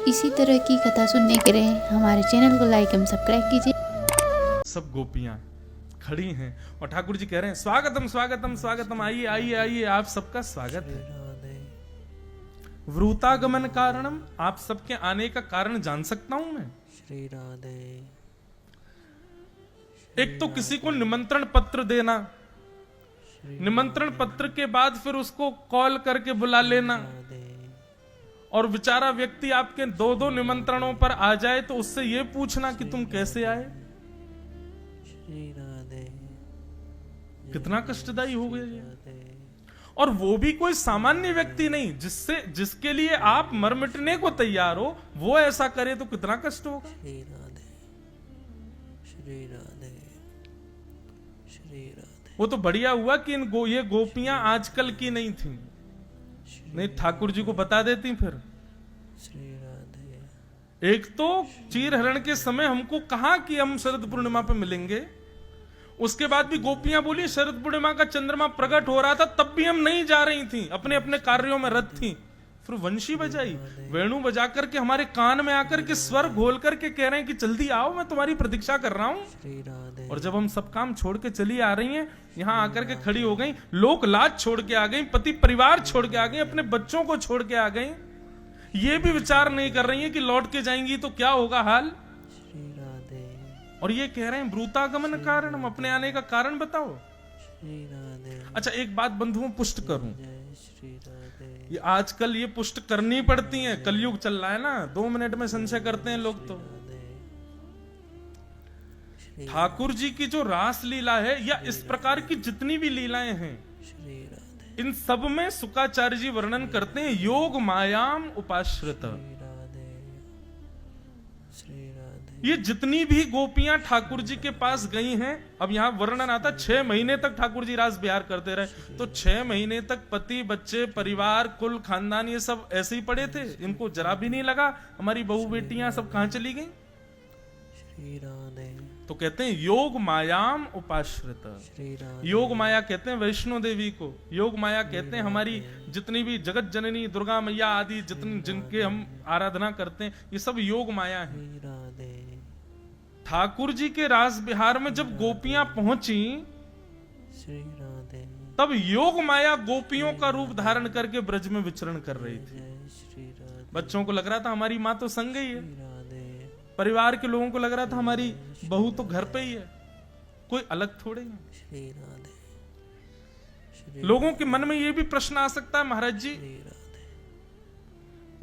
इसी तरह की कथा सुनने के लिए हमारे चैनल को लाइक एवं सब्सक्राइब कीजिए। सब गोपियां खड़ी हैं और ठाकुर जी कह रहे हैं स्वागतम स्वागतम स्वागतम, आइए आइए आइए, आप सबका स्वागत है। वृतागमन कारणम, आप सबके आने का कारण जान सकता हूं मैं? श्री राधे। एक तो किसी को निमंत्रण पत्र देना, निमंत्रण पत्र के बाद फिर उसको कॉल करके बुला लेना, और बेचारा व्यक्ति आपके दो दो निमंत्रणों पर आ जाए तो उससे यह पूछना कि तुम कैसे आए। श्री राधे। कितना कष्टदायी हो गया ये। और वो भी कोई सामान्य व्यक्ति नहीं, जिसके लिए आप मर मिटने को तैयार हो, वो ऐसा करे तो कितना कष्ट होगा। श्री राधे। श्री राधे। श्री राधे। वो तो बढ़िया हुआ कि ये गोपियां आजकल की नहीं थी, नहीं ठाकुर जी को बता देती फिर। श्री राधे। एक तो चीर हरण के समय हमको कहा कि हम शरद पूर्णिमा पे मिलेंगे, उसके बाद भी गोपियां बोली शरद पूर्णिमा का चंद्रमा प्रकट हो रहा था तब भी हम नहीं जा रही थी, अपने अपने कार्यों में रत थी। फिर वंशी बजाई, वेणु बजा करके हमारे कान में आकर के स्वर घोल करके कह रहे हैं कि जल्दी आओ, मैं तुम्हारी प्रतीक्षा कर रहा हूं। और जब हम सब काम छोड़ के चली आ रही हैं, यहाँ आकर के खड़ी हो गई, लोक लाज छोड़ के आ गई, पति परिवार छोड़ के आ गई, अपने बच्चों को छोड़ के आ गई, ये भी विचार नहीं कर रही है कि लौट के जाएंगी तो क्या होगा हाल। और ये कह रहे हैं ब्रूतागमन कारण, हम अपने आने का कारण बताओ। अच्छा एक बात बंधुओं पुष्ट करूं, ये आजकल ये पुष्ट करनी पड़ती है, कलयुग चल रहा है ना, 2 मिनट में संशय करते हैं लोग। तो ठाकुर जी की जो रास लीला है या इस प्रकार की जितनी भी लीलाएं हैं, इन सब में शुकाचार्य जी वर्णन करते हैं योग मायाम उपाश्रित। ये जितनी भी गोपियां ठाकुर जी के पास गई हैं, अब यहां वर्णन आता 6 महीने तक ठाकुर जी रास बिहार करते रहे, तो 6 महीने तक पति बच्चे परिवार कुल खानदान ये सब ऐसे ही पड़े थे, इनको जरा भी नहीं लगा हमारी बहू बेटियां सब कहां चली गई। तो कहते हैं योग मायाम उपाश्रित। योग माया कहते हैं वैष्णो देवी को, योग माया कहते हैं हमारी जितनी भी जगत जननी दुर्गा मैया आदि जितनी जिनके हम आराधना करते हैं, ये सब योग माया है। ठाकुर जी के रास बिहार में जब गोपियां पहुंची, तब योग माया गोपियों का रूप धारण करके ब्रज में विचरण कर रही थी। बच्चों को लग रहा था हमारी माँ तो संग ही है, परिवार के लोगों को लग रहा था हमारी बहू तो घर पे ही है, कोई अलग थोड़े है। लोगों के मन में ये भी प्रश्न आ सकता है महाराज जी,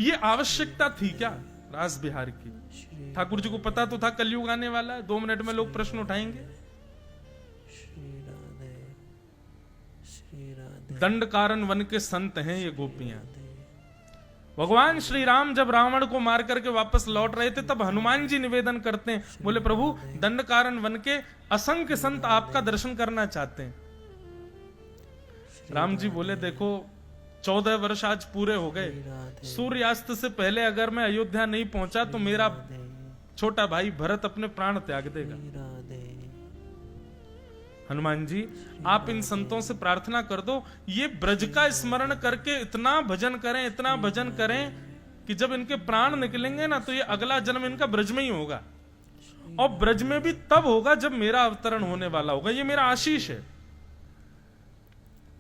ये आवश्यकता थी क्या रास बिहार की? ठाकुर जी को पता तो था कलयुग आने वाला है, 2 मिनट में लोग प्रश्न उठाएंगे। दंड कारण वन के संत हैं ये गोपियां। भगवान श्री राम जब रावण को मार करके वापस लौट रहे थे, तब हनुमान जी निवेदन करते हैं, बोले प्रभु दंड कारण वन के असंख्य संत आपका दर्शन करना चाहते हैं। राम जी बोले देखो 14 वर्ष आज पूरे हो गए, सूर्यास्त से पहले अगर मैं अयोध्या नहीं पहुंचा तो मेरा छोटा भाई भरत अपने प्राण त्याग देगा। हनुमान जी आप इन संतों से प्रार्थना कर दो, ये ब्रज का स्मरण करके इतना भजन करें, इतना भजन करें कि जब इनके प्राण निकलेंगे ना, तो ये अगला जन्म इनका ब्रज में ही होगा, और ब्रज में भी तब होगा जब मेरा अवतरण होने वाला होगा। ये मेरा आशीष है।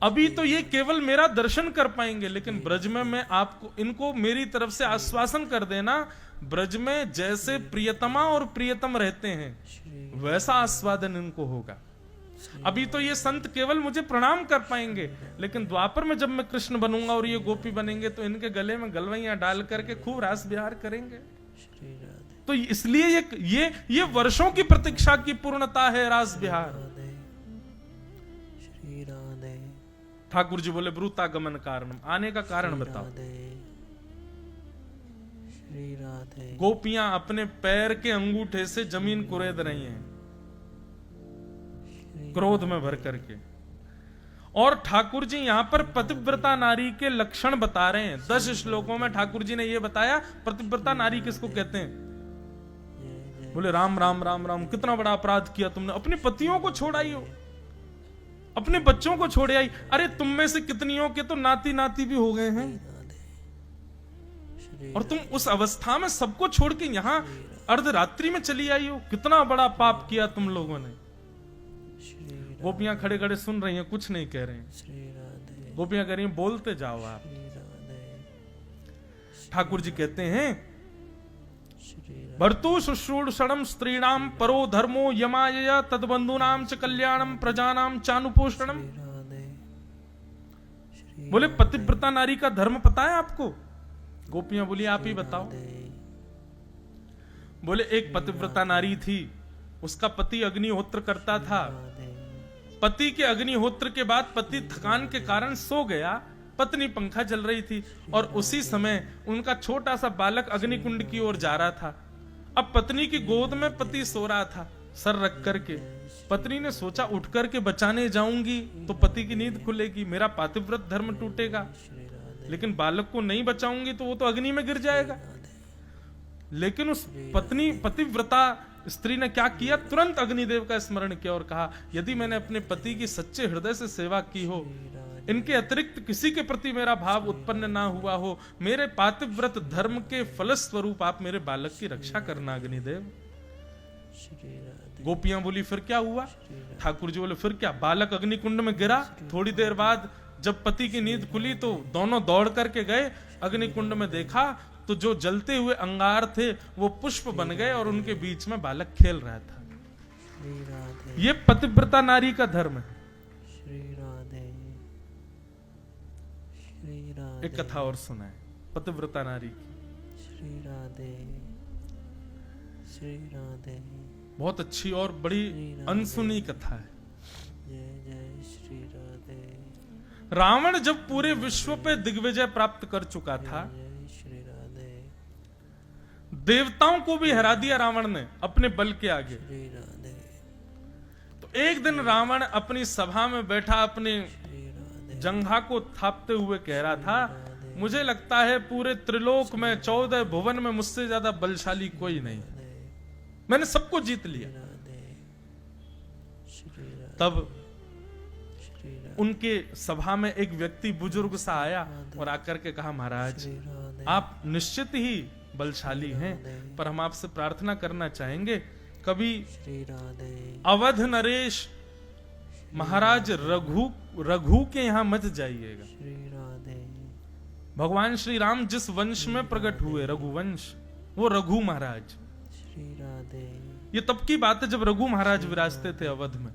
अभी तो ये केवल मेरा दर्शन कर पाएंगे, लेकिन ब्रज में मैं आपको इनको मेरी तरफ से आश्वासन कर देना, ब्रज में जैसे प्रियतमा और प्रियतम रहते हैं वैसा आस्वादन इनको होगा। अभी तो ये संत केवल मुझे प्रणाम कर पाएंगे, लेकिन द्वापर में जब मैं कृष्ण बनूंगा और ये गोपी बनेंगे तो इनके गले में गलवैयां डाल करके खूब रास बिहार करेंगे। तो इसलिए ये वर्षों की प्रतीक्षा की पूर्णता है रास बिहार। ठाकुर जी बोले ब्रूतागमन कारणम, आने का कारण बताओ। गोपियां अपने पैर के अंगूठे से जमीन कुरेद रही हैं क्रोध में भर करके, और ठाकुर जी यहां पर पतिव्रता नारी के लक्षण बता रहे हैं। 10 श्लोकों में ठाकुर जी ने यह बताया पतिव्रता नारी किसको कहते हैं। बोले राम राम राम राम, कितना बड़ा अपराध किया तुमने, अपने पतियों को छोड़ आई हो, अपने बच्चों को छोड़ आई। अरे तुम में से कितनियों के तो नाती नाती भी हो गए हैं। और तुम उस अवस्था में सबको छोड़ के यहाँ अर्धरात्रि में चली आई हो, कितना बड़ा पाप किया तुम लोगों ने। गोपियां खड़े खड़े सुन रही हैं, कुछ नहीं कह रहे हैं। गोपियां कह रही हैं बोलते जाओ आप। ठाकुर जी कहते हैं भर्तु शुश्रूषणम स्त्रीणाम परो धर्मो यमायया तद्बंधूनाम च कल्याणम प्रजानाम चानुपोषणम। बोले पतिव्रता नारी का धर्म पता है आपको? गोपियां बोली आप ही बताओ। बोले एक पतिव्रता नारी थी, उसका पति अग्निहोत्र करता था। पति के अग्निहोत्र के बाद पति थकान के कारण सो गया, पत्नी पंखा जल रही थी और उसी समय उनका छोटा सा बालक अग्निकुंड की ओर जा रहा था। अब पत्नी की गोद में पति सो रहा था सर रख करके। पत्नी ने सोचा उठ करके बचाने जाऊंगी तो पति की नींद खुलेगी, मेरा पातिव्रत धर्म टूटेगा, लेकिन बालक को नहीं बचाऊंगी तो वो तो अग्नि में गिर जाएगा। लेकिन उस पतिव्रता स्त्री ने क्या किया, तुरंत अग्निदेव का स्मरण किया और कहा यदि मैंने अपने पति की सच्चे हृदय से सेवा की हो, इनके अतिरिक्त किसी के प्रति मेरा भाव उत्पन्न ना हुआ हो, मेरे पातिव्रत धर्म के फलस्वरूप आप मेरे बालक की रक्षा करना अग्निदेव। गोपियां बोली फिर क्या हुआ? ठाकुर जी बोले फिर क्या, बालक अग्निकुंड में गिरा। थोड़ी देर बाद जब पति की नींद खुली तो दोनों दौड़ करके गए, अग्निकुंड में देखा तो जो जलते हुए अंगार थे वो पुष्प बन गए और उनके बीच में बालक खेल रहा था। ये पतिव्रता नारी का धर्म है। एक कथा और सुना है पतिव्रता नारी की। श्री राधे श्री राधे। बहुत अच्छी और बड़ी अनसुनी कथा है। जय जय श्री राधे। रावण जब पूरे विश्व पे दिग्विजय प्राप्त कर चुका था, जय श्री राधे। देवताओं को भी हरा दिया रावण ने अपने बल के आगे। श्री राधे तो एक दिन रावण अपनी सभा में बैठा अपने श्री राधे। जंघा को थापते हुए कह रहा था मुझे लगता है पूरे त्रिलोक में 14 भुवन में मुझसे ज्यादा बलशाली कोई नहीं, मैंने सबको जीत लिया। तब उनके सभा में एक व्यक्ति बुजुर्ग सा आया और आकर के कहा महाराज आप निश्चित ही बलशाली हैं, पर हम आपसे प्रार्थना करना चाहेंगे कभी अवध नरेश महाराज रघु के यहाँ मत जाइएगा। भगवान श्री राम जिस वंश में प्रकट हुए रघुवंश, वो रघु महाराज। ये तब की बात है जब रघु महाराज विराजते थे अवध में।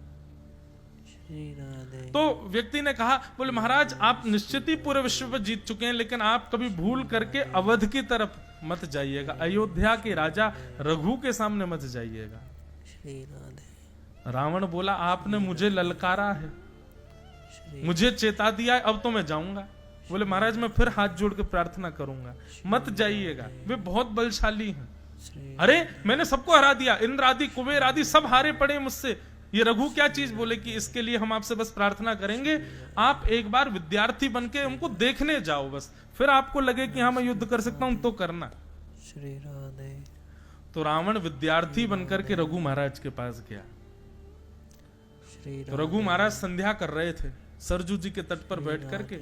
तो व्यक्ति ने कहा बोले महाराज आप निश्चित ही पूरे विश्व पर जीत चुके हैं, लेकिन आप कभी भूल करके अवध की तरफ मत जाइएगा, अयोध्या के राजा रघु के सामने मत जाइएगा। रावण बोला आपने मुझे ललकारा है, मुझे चेता दिया है, अब तो मैं जाऊंगा। बोले महाराज मैं फिर हाथ जोड़ के प्रार्थना करूंगा, मत जाइएगा, वे बहुत बलशाली हैं। अरे मैंने सबको हरा दिया, इंद्र आदि कुबेर आदि सब हारे पड़े मुझसे, ये रघु क्या चीज? बोले कि इसके लिए हम आपसे बस प्रार्थना करेंगे, आप एक बार विद्यार्थी बनके हमको देखने जाओ, बस फिर आपको लगे कि हाँ मैं युद्ध कर सकता हूं तो करना। श्री राधे। तो रावण विद्यार्थी बनकर के रघु महाराज के पास गया। तो रघु महाराज संध्या कर रहे थे सरजू जी के तट पर बैठ करके।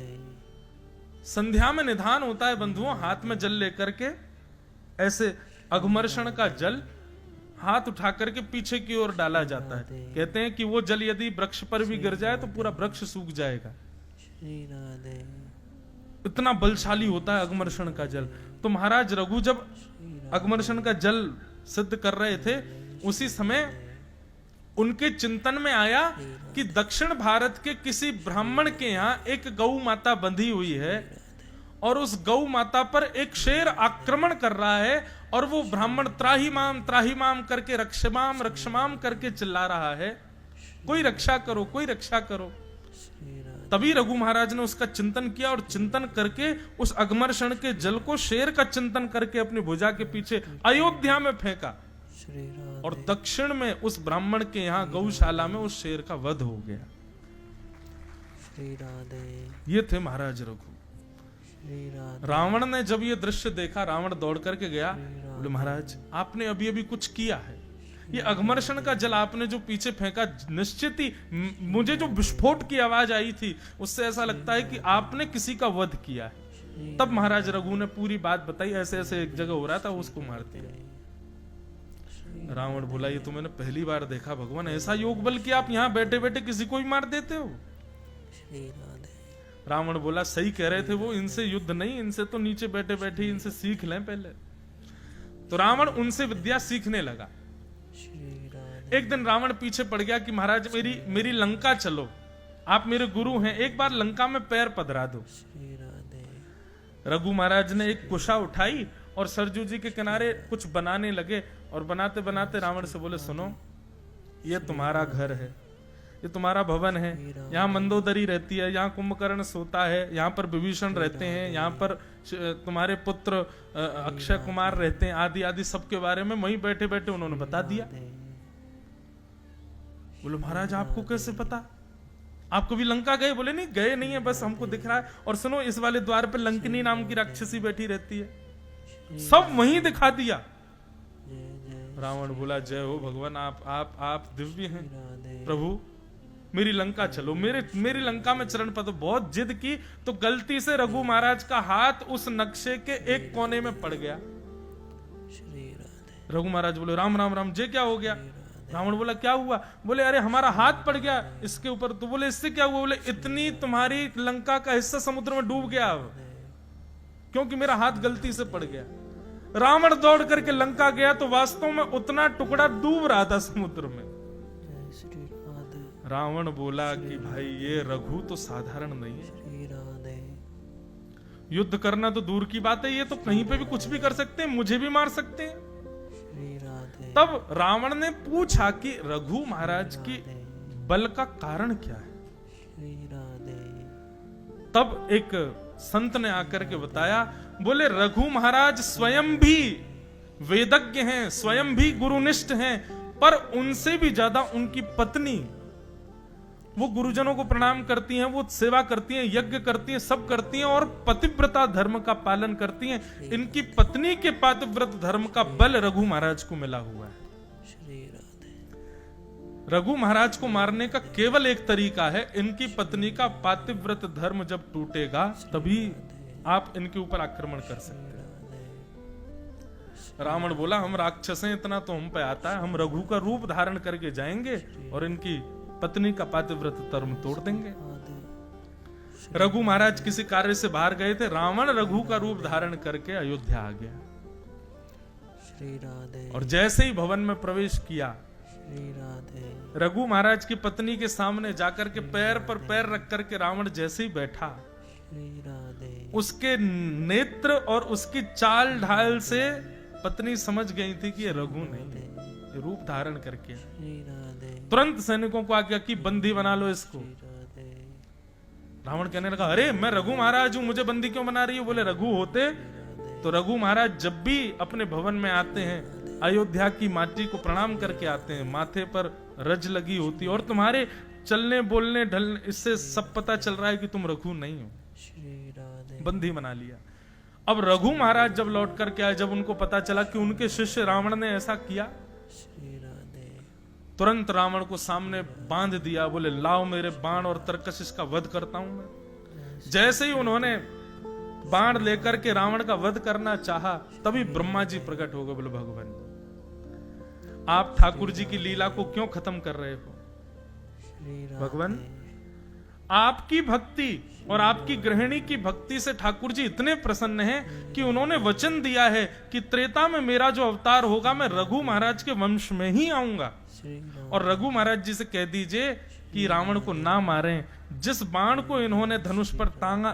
संध्या में निधान होता है बंधुओं, हाथ में जल लेकर के ऐसे अघमर्षण का जल हाथ उठा करके पीछे की ओर डाला जाता है। कहते हैं कि वो जल यदि वृक्ष पर भी गिर जाए तो पूरा वृक्ष सूख जाएगा, इतना बलशाली होता है अघमर्षण का जल। तो महाराज रघु जब अघमर्षण का जल सिद्ध कर रहे थे, उसी समय उनके चिंतन में आया कि दक्षिण भारत के किसी ब्राह्मण के यहाँ एक गौ माता बंधी हुई है और उस गौ माता पर एक शेर आक्रमण कर रहा है और वो ब्राह्मण त्राही माम करके रक्षमाम रक्षमाम करके चिल्ला रहा है, कोई रक्षा करो, कोई रक्षा करो। तभी रघु महाराज ने उसका चिंतन किया और चिंतन करके उस अघमर्षण के जल को शेर का चिंतन करके अपनी भुजा के पीछे अयोध्या में फेंका और दक्षिण में उस ब्राह्मण के यहाँ गौशाला में उस शेर का वध हो गया। ये थे महाराज रघु। रावण ने जब ये दृश्य देखा, रावण दौड़ करके गया, बोले महाराज आपने अभी अभी कुछ किया है, ये अघमर्षण का जल आपने जो पीछे फेंका, निश्चित ही मुझे जो विस्फोट की आवाज आई थी उससे ऐसा लगता है कि आपने किसी का वध किया है। तब महाराज रघु ने पूरी बात बताई, ऐसे ऐसे एक जगह हो रहा था, उसको मारते हैं। रावण बोला ये तो मैंने पहली बार देखा भगवान, ऐसा योग बल कि आप यहाँ बैठे बैठे किसी को भी मार देते हो। श्री राधे। रावण बोला सही कह रहे थे वो, इनसे युद्ध नहीं, इनसे तो नीचे बैठे बैठे इनसे सीख लें पहले। तो रावण उनसे विद्या सीखने लगा। श्री राधे। एक दिन रावण पीछे पड़ गया कि महाराज मेरी लंका चलो, आप मेरे गुरु हैं, एक बार लंका में पैर पधरा दो। श्री राधे। रघु महाराज ने एक कुशा उठाई और सरजू जी के किनारे कुछ बनाने लगे, और बनाते बनाते रावण से बोले सुनो, ये तुम्हारा घर है, ये तुम्हारा भवन है, यहाँ मंदोदरी रहती है, यहाँ कुंभकर्ण सोता है, यहाँ पर विभीषण रहते हैं, यहाँ पर तुम्हारे पुत्र अक्षय कुमार रहते हैं, आदि आदि सबके बारे में वहीं बैठे बैठे उन्होंने बता दिया। बोले महाराज आपको कैसे पता, आप कभी लंका गए? बोले नहीं गए नहीं है, बस हमको दिख रहा है। और सुनो इस वाले द्वार पे लंकिनी नाम की राक्षसी बैठी रहती है, सब वहीं दिखा दिया। रावण बोला जय हो भगवान, आप दिव्य हैं प्रभु, मेरी लंका चलो, मेरी लंका में चरण पद। बहुत जिद की तो गलती से रघु महाराज का हाथ उस नक्शे के एक कोने में पड़ गया। रघु महाराज बोले राम राम राम, जे क्या हो गया? रावण बोला क्या हुआ? बोले अरे हमारा हाथ पड़ गया इसके ऊपर। तो बोले इससे क्या हुआ? बोले इतनी तुम्हारी लंका का हिस्सा समुद्र में डूब गया अब, क्योंकि मेरा हाथ गलती से पड़ गया। रावण दौड़ करके लंका गया तो वास्तव में उतना टुकड़ा डूब रहा था समुद्र में। रावण बोला कि भाई ये रघु तो साधारण नहीं है, युद्ध करना तो दूर की बात है, ये तो कहीं पे भी कुछ भी कर सकते हैं, मुझे भी मार सकते हैं। तब रावण ने पूछा कि रघु महाराज की बल का कारण क्या है? तब एक संत ने आकर के बताया, बोले रघु महाराज स्वयं भी वेदज्ञ हैं, स्वयं भी गुरुनिष्ठ हैं, पर उनसे भी ज्यादा उनकी पत्नी, वो गुरुजनों को प्रणाम करती हैं, वो सेवा करती हैं, यज्ञ करती हैं, सब करती हैं और पतिव्रता धर्म का पालन करती हैं। इनकी पत्नी के पतिव्रत धर्म का बल रघु महाराज को मिला हुआ है। रघु महाराज को मारने का केवल एक तरीका है, इनकी पत्नी का पातिव्रत धर्म जब टूटेगा तभी आप इनके ऊपर आक्रमण कर सकते हैं। रावण बोला हम राक्षस हैं, इतना तो हम पे आता है, हम रघु का रूप धारण करके जाएंगे और इनकी पत्नी का पातिव्रत धर्म तोड़ देंगे। रघु महाराज किसी कार्य से बाहर गए थे, रावण रघु का रूप धारण करके अयोध्या आ गया। और जैसे ही भवन में प्रवेश किया, रघु महाराज की पत्नी के सामने जाकर के पैर पर पैर रख करके रावण जैसे ही बैठा, उसके नेत्र और उसकी चाल ढाल से पत्नी समझ गई थी कि ये रघु नहीं, ये रूप धारण करके। तुरंत सैनिकों को आज्ञा की बंदी बना लो इसको। रावण कहने लगा अरे मैं रघु महाराज हूं, मुझे बंदी क्यों बना रही है? बोले रघु होते तो रघु महाराज जब भी अपने भवन में आते हैं अयोध्या की माटी को प्रणाम करके आते हैं, माथे पर रज लगी होती और तुम्हारे चलने बोलने ढलने इससे सब पता चल रहा है कि तुम रघु नहीं हो। बंदी बना लिया। अब रघु महाराज जब लौट करके आए, जब उनको पता चला कि उनके शिष्य रावण ने ऐसा किया, तुरंत रावण को सामने बांध दिया। बोले लाओ मेरे बाण और तरकश, इसका वध करता हूं मैं। जैसे ही उन्होंने बाण लेकर के रावण का वध करना चाहा, तभी ब्रह्मा जी प्रकट हो गए। बोले भगवान आप ठाकुर जी की लीला को क्यों खत्म कर रहे हो? भगवान आपकी भक्ति और आपकी गृहिणी की भक्ति से ठाकुर जी इतने प्रसन्न हैं कि उन्होंने वचन दिया है कि त्रेता में मेरा जो अवतार होगा मैं रघु महाराज के वंश में ही आऊंगा। और रघु महाराज जी से कह दीजिए कि रावण को ना मारें। जिस बाण को इन्होंने धनुष पर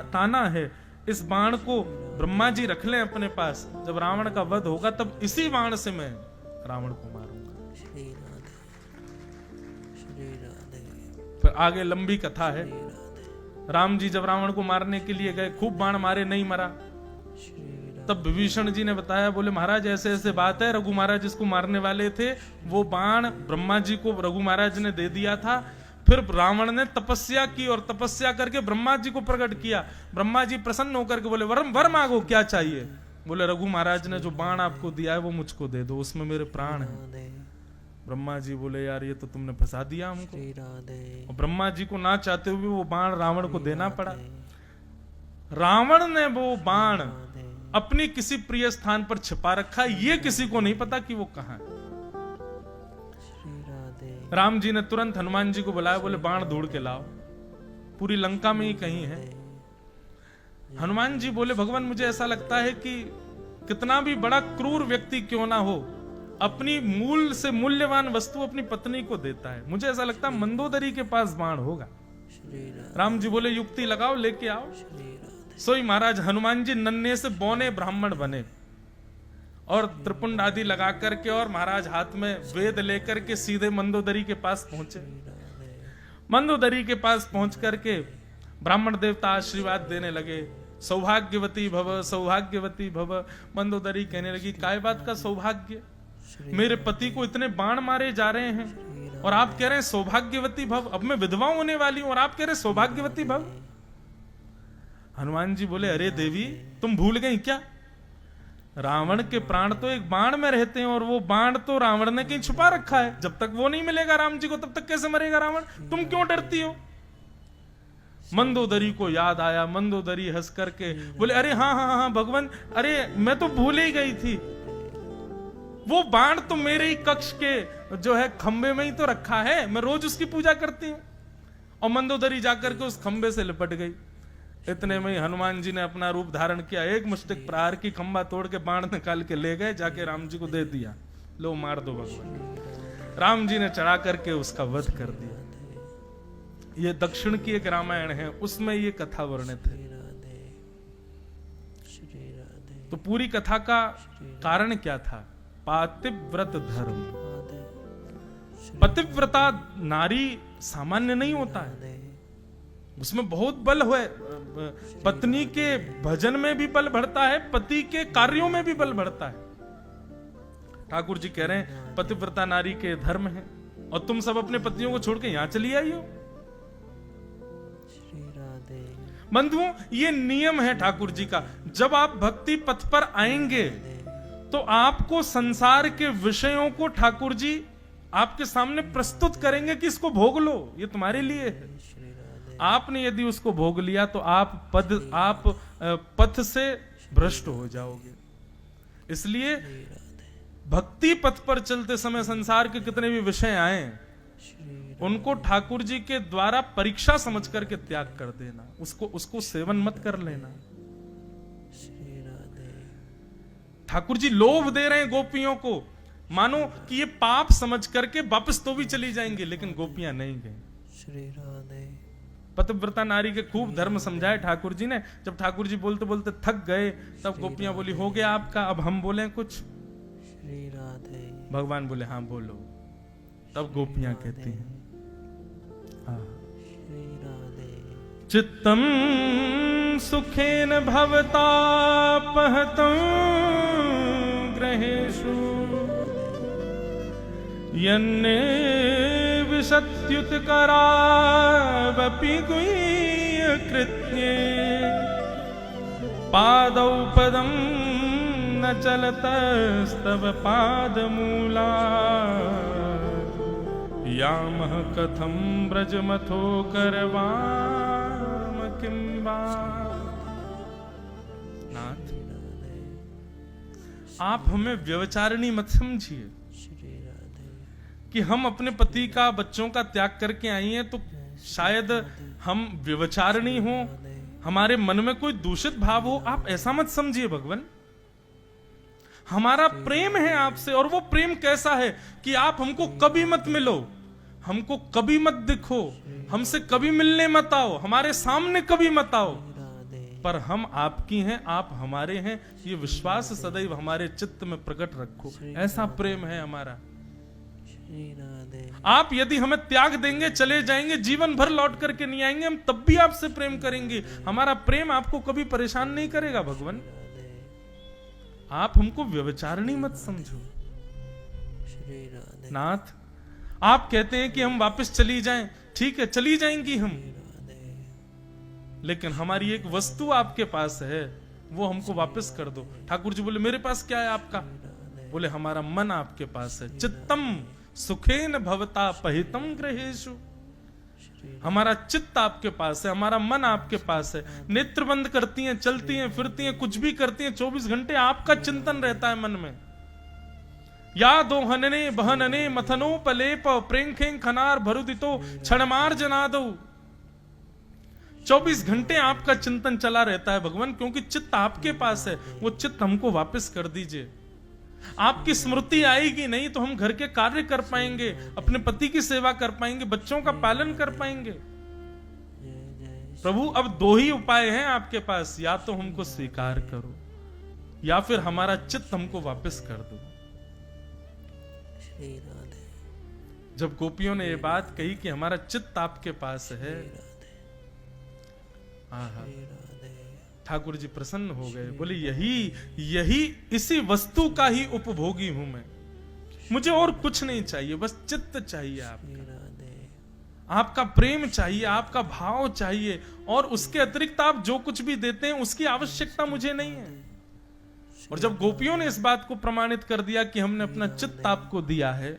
ताना है, इस बाण को ब्रह्मा जी रख लें अपने पास। जब रावण का वध होगा तब इसी बाण से मैं रावण को मारूंगा। फिर आगे लंबी कथा है। राम जी जब रावण को मारने के लिए गए, खूब बाण मारे, नहीं मरा। तब विभीषण जी ने बताया, बोले महाराज ऐसे ऐसे बात है, रघु महाराज इसको मारने वाले थे, वो बाण ब्रह्मा जी को रघु महाराज ने दे दिया था। फिर रावण ने तपस्या की और तपस्या करके ब्रह्मा जी को प्रकट किया। ब्रह्मा जी प्रसन्न होकर के बोले वर मांगो, क्या चाहिए? बोले रघु महाराज ने जो बाण आपको दिया है वो मुझको दे दो, उसमें मेरे प्राण हैं। ब्रह्मा जी बोले यार ये तो तुमने फंसा दिया हमको। और ब्रह्मा जी को ना चाहते हुए वो बाण रावण को देना पड़ा। रावण ने वो बाण राधे अपनी किसी प्रिय स्थान पर छिपा रखा है, ये किसी को नहीं पता कि वो कहां है। श्री राधे राम जी ने तुरंत हनुमान जी को बुलाया, बोले बाण ढूंढ के लाओ, पूरी लंका में ही कहीं है। हनुमान जी बोले भगवान मुझे ऐसा लगता है कि कितना भी बड़ा क्रूर व्यक्ति क्यों ना हो, अपनी मूल से मूल्यवान वस्तु अपनी पत्नी को देता है। मुझे ऐसा लगता है मंदोदरी के पास बाण होगा। श्री राधे राम जी बोले युक्ति लगाओ, लेके आओ। श्री राधे सोई महाराज हनुमान जी नन्हे से बौने ब्राह्मण बने और त्रिपुंड आदि लगा करके, और महाराज हाथ में वेद लेकर के सीधे मंदोदरी के पास पहुंचे। मंदोदरी के पास पहुंच करके ब्राह्मण देवता आशीर्वाद देने लगे, सौभाग्यवती भव सौभाग्यवती भव। मंदोदरी कहने लगी काय बात का सौभाग्य, मेरे पति को इतने बाण मारे जा रहे हैं और आप कह रहे हैं सौभाग्यवती भव। अब मैं विधवा होने वाली हूं और आप कह रहे हैं सौभाग्यवती भव। हनुमान जी बोले अरे देवी तुम भूल गई क्या, रावण के प्राण तो एक बाण में रहते हैं और वो बाण तो रावण ने कहीं छुपा रखा है। जब तक वो नहीं मिलेगा राम जी को तब तक कैसे मरेगा रावण, तुम क्यों डरती हो। मंदोदरी को याद आया, मंदोदरी हंस करके बोले अरे हाँ हाँ हाँ भगवान, अरे मैं तो भूल ही गई थी, वो बाण तो मेरे ही कक्ष के जो है खंबे में ही तो रखा है, मैं रोज उसकी पूजा करती हूँ। और मंदोदरी जाकर के उस खंबे से लिपट गई। इतने में ही हनुमान जी ने अपना रूप धारण किया, एक मुष्टिक प्रहार की खंबा तोड़ के बाण निकाल के ले गए, जाके राम जी को दे दिया, लो मार दो भगवान। राम जी ने चढ़ा करके उसका वध कर दिया। ये दक्षिण की एक रामायण है, उसमें ये कथा वर्णित है। तो पूरी कथा का कारण क्या था, पातिव्रत धर्म। पतिव्रता नारी सामान्य नहीं होता है, उसमें बहुत बल है। पत्नी के भजन में भी बल बढ़ता है, पति के कार्यों में भी बल बढ़ता है। ठाकुर जी कह रहे हैं पतिव्रता नारी के धर्म है, और तुम सब अपने पतियों को छोड़ के यहां चली आई हो। बंधुओं ये नियम है ठाकुर जी का, जब आप भक्ति पथ पर आएंगे तो आपको संसार के विषयों को ठाकुर जी आपके सामने प्रस्तुत करेंगे कि इसको भोग लो, ये तुम्हारे लिए है। आपने यदि उसको भोग लिया तो आप पथ से भ्रष्ट हो जाओगे। इसलिए भक्ति पथ पर चलते समय संसार के कितने भी विषय आए, उनको ठाकुर जी के द्वारा परीक्षा समझ करके त्याग कर देना, उसको सेवन मत कर लेना। ठाकुर जी लोभ दे रहे हैं गोपियों को, मानो कि ये पाप समझ करके वापस तो भी चली जाएंगे, लेकिन गोपियां नहीं गई। पतिव्रता नारी के खूब धर्म समझाए ठाकुर जी ने। जब ठाकुर जी बोलते बोलते थक गए, तब गोपियां बोली हो गया आपका, अब हम बोले कुछ। भगवान बोले हाँ बोलो। तब गोपियां कहती हैं चित्तम सुखेन भवतापहतं ग्रहेषु यन्ने विशत्युतकरावपि गुह्यकृत्ये पादौ पदं न चलतस्तव पादमूला यामः कथं ब्रजमथो करवाम किं वा। नाथ आप हमें व्यभिचारिणी मत समझिए कि हम अपने पति का बच्चों का त्याग करके आई हैं तो शायद हम व्यभिचारिणी हो, हमारे मन में कोई दूषित भाव हो, आप ऐसा मत समझिए भगवान। हमारा प्रेम है आपसे, और वो प्रेम कैसा है कि आप हमको कभी मत मिलो, हमको कभी मत दिखो, हमसे कभी मिलने मत आओ, हमारे सामने कभी मत आओ, पर हम आपकी हैं, आप हमारे हैं, ये विश्वास सदैव हमारे चित्त में प्रकट रखो। ऐसा प्रेम है हमारा। आप यदि हमें त्याग देंगे, चले जाएंगे, जीवन भर लौट करके नहीं आएंगे, हम तब भी आपसे प्रेम करेंगे। हमारा प्रेम आपको कभी परेशान नहीं करेगा भगवान। आप हमको व्यभिचारिणी मत समझो। नाथ आप कहते हैं कि हम वापस चली जाएं, ठीक है चली जाएंगी हम, लेकिन हमारी एक वस्तु आपके पास है, वो हमको वापस कर दो। ठाकुर जी बोले मेरे पास क्या है आपका? बोले हमारा मन आपके पास है। चित्तम सुखेन भवता पहितम ग्रहेषु। हमारा चित्त आपके पास है, हमारा मन आपके पास है। नेत्र बंद करती हैं, चलती हैं, फिरती हैं, कुछ भी करती हैं, 24 घंटे आपका चिंतन रहता है मन में। या दो हनने बहनने मथनो पलेप प्रेंखें खनार भरुदितो क्षणमार जनादो। 24 घंटे आपका चिंतन चला रहता है भगवान, क्योंकि चित्त आपके पास है। वो चित्त हमको वापस कर दीजिए। आपकी स्मृति आएगी नहीं तो हम घर के कार्य कर पाएंगे, अपने पति की सेवा कर पाएंगे, बच्चों का पालन कर पाएंगे। प्रभु अब दो ही उपाय हैं आपके पास, या तो हमको स्वीकार करो या फिर हमारा चित्त हमको वापस कर दो। जब गोपियों ने ये बात कही कि हमारा चित्त आपके पास है, ठाकुर जी प्रसन्न हो गए। बोले यही इसी वस्तु का ही उपभोगी हूं मैं, मुझे और कुछ नहीं चाहिए, बस चित्त चाहिए आपका प्रेम चाहिए, आपका भाव चाहिए, और उसके अतिरिक्त आप जो कुछ भी देते हैं उसकी आवश्यकता मुझे नहीं है। और जब गोपियों ने इस बात को प्रमाणित कर दिया कि हमने अपना चित्त आपको दिया है,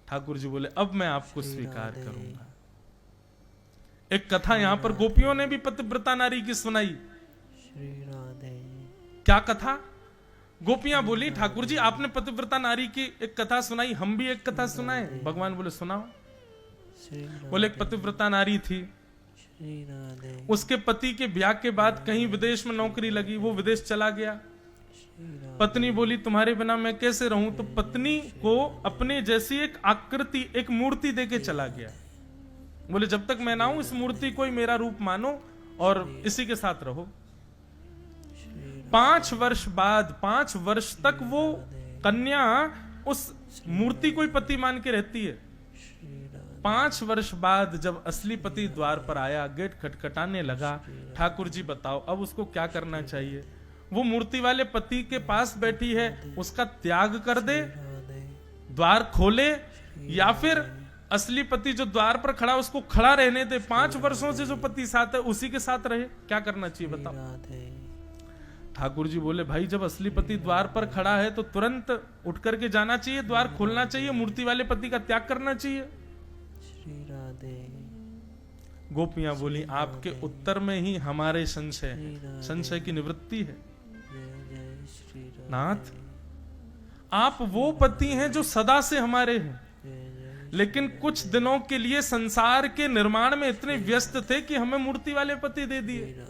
ठाकुर जी बोले अब मैं आपको स्वीकार करूंगा। एक कथा यहां पर गोपियों ने भी पतिव्रता नारी की सुनाई। क्या कथा? गोपियां बोली ठाकुर जी आपने पतिव्रता नारी की एक कथा सुनाई, हम भी एक कथा सुनाए। भगवान बोले सुनाओ। बोले एक पतिव्रता नारी थी, उसके पति के ब्याह के बाद कहीं विदेश में नौकरी लगी, वो विदेश चला गया। पत्नी बोली तुम्हारे बिना मैं कैसे रहूं, तो पत्नी को अपने जैसी एक आकृति, एक मूर्ति देके चला गया। बोले जब तक मैं ना हूं इस मूर्ति को ही मेरा रूप मानो और इसी के साथ रहो। 5 वर्ष बाद, 5 वर्ष तक वो कन्या उस मूर्ति को ही पति मान के रहती है। 5 वर्ष बाद जब असली पति द्वार पर आया, गेट खटखटाने लगा, ठाकुर जी बताओ अब उसको क्या करना चाहिए? वो मूर्ति वाले पति के पास बैठी है, उसका त्याग कर दे, द्वार खोले, या फिर असली पति जो द्वार पर खड़ा उसको खड़ा रहने दे? 5 वर्षों से जो पति साथ है उसी के साथ रहे, क्या करना चाहिए बताओ? ठाकुर जी बोले भाई जब असली पति द्वार पर खड़ा है तो तुरंत उठ करके जाना चाहिए, द्वार खोलना चाहिए, मूर्ति वाले पति का त्याग करना चाहिए। गोपियां बोली आपके उत्तर में ही हमारे संशय की निवृत्ति है। नाथ आप वो पति हैं जो सदा से हमारे हैं, लेकिन कुछ दिनों के लिए संसार के निर्माण में इतने व्यस्त थे कि हमें मूर्ति वाले पति दे दिए।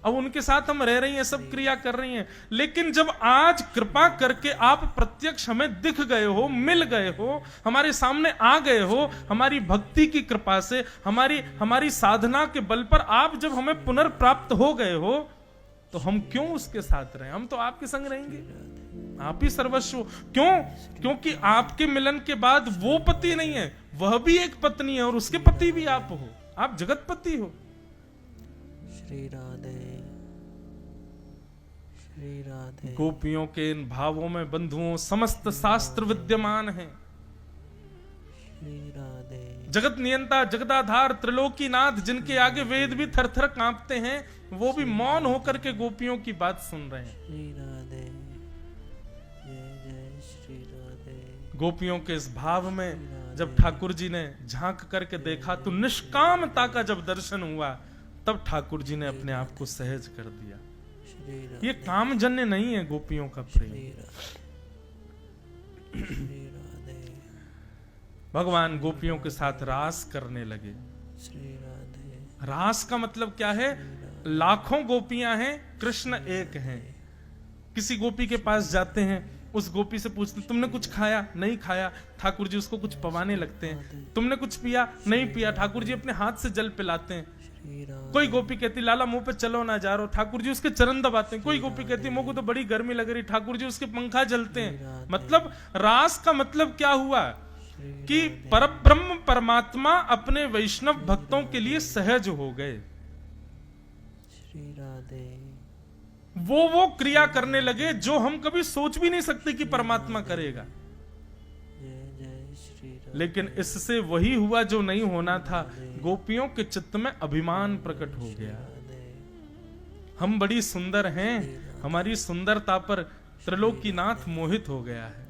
अब उनके साथ हम रह रही हैं, सब क्रिया कर रही हैं, लेकिन जब आज कृपा करके आप प्रत्यक्ष हमें दिख गए हो, मिल गए हो, हमारे सामने आ गए हो, हमारी भक्ति की कृपा से, हमारी साधना के बल पर आप जब हमें पुनर्प्राप्त हो गए हो, तो हम क्यों उसके साथ रहे? हम तो आपके संग रहेंगे, आप ही सर्वस्व। क्यों? क्योंकि आपके मिलन के बाद वो पति नहीं है, वह भी एक पत्नी है और उसके पति भी आप हो, आप जगत पति हो। श्री राधे श्री राधे। गोपियों के इन भावों में बंधुओं समस्त शास्त्र विद्यमान है। श्री राधे। जगत नियंता, जगदाधार, त्रिलोकीनाथ, जिनके आगे वेद भी थरथर कांपते हैं, वो भी मौन होकर के गोपियों की बात सुन रहे हैं। श्री राधे जय जय श्री राधे। गोपियों के इस भाव में जब ठाकुर जी ने झांक करके देखा तो निष्कामता का जब दर्शन हुआ, तब ठाकुर जी ने अपने आप को सहज कर दिया। ये कामजन्य नहीं है गोपियों का प्रेम। भगवान गोपियों के साथ रास करने लगे। रास का मतलब क्या है? लाखों गोपियां हैं, कृष्ण एक हैं। किसी गोपी के पास जाते हैं, उस गोपी से पूछते तुमने कुछ खाया? नहीं खाया। ठाकुर जी उसको कुछ पवाने लगते हैं। तुमने कुछ पिया? नहीं पिया। ठाकुर जी अपने हाथ से जल पिलाते हैं। कोई गोपी कहती लाला मुंह पे चलो ना जा रहा, ठाकुर जी उसके चरण दबाते हैं। कोई गोपी कहती मुझको तो बड़ी गर्मी लग रही, ठाकुर जी उसके पंखा जलते हैं। मतलब रास का मतलब क्या हुआ कि परब्रह्म परमात्मा अपने वैष्णव भक्तों के लिए सहज हो गए। वो क्रिया करने लगे जो हम कभी सोच भी नहीं सकते कि परमात्मा करेगा। लेकिन इससे वही हुआ जो नहीं होना था। गोपियों के चित्त में अभिमान प्रकट हो गया। हम बड़ी सुंदर हैं, हमारी सुंदरता पर त्रिलोकीनाथ मोहित हो गया है।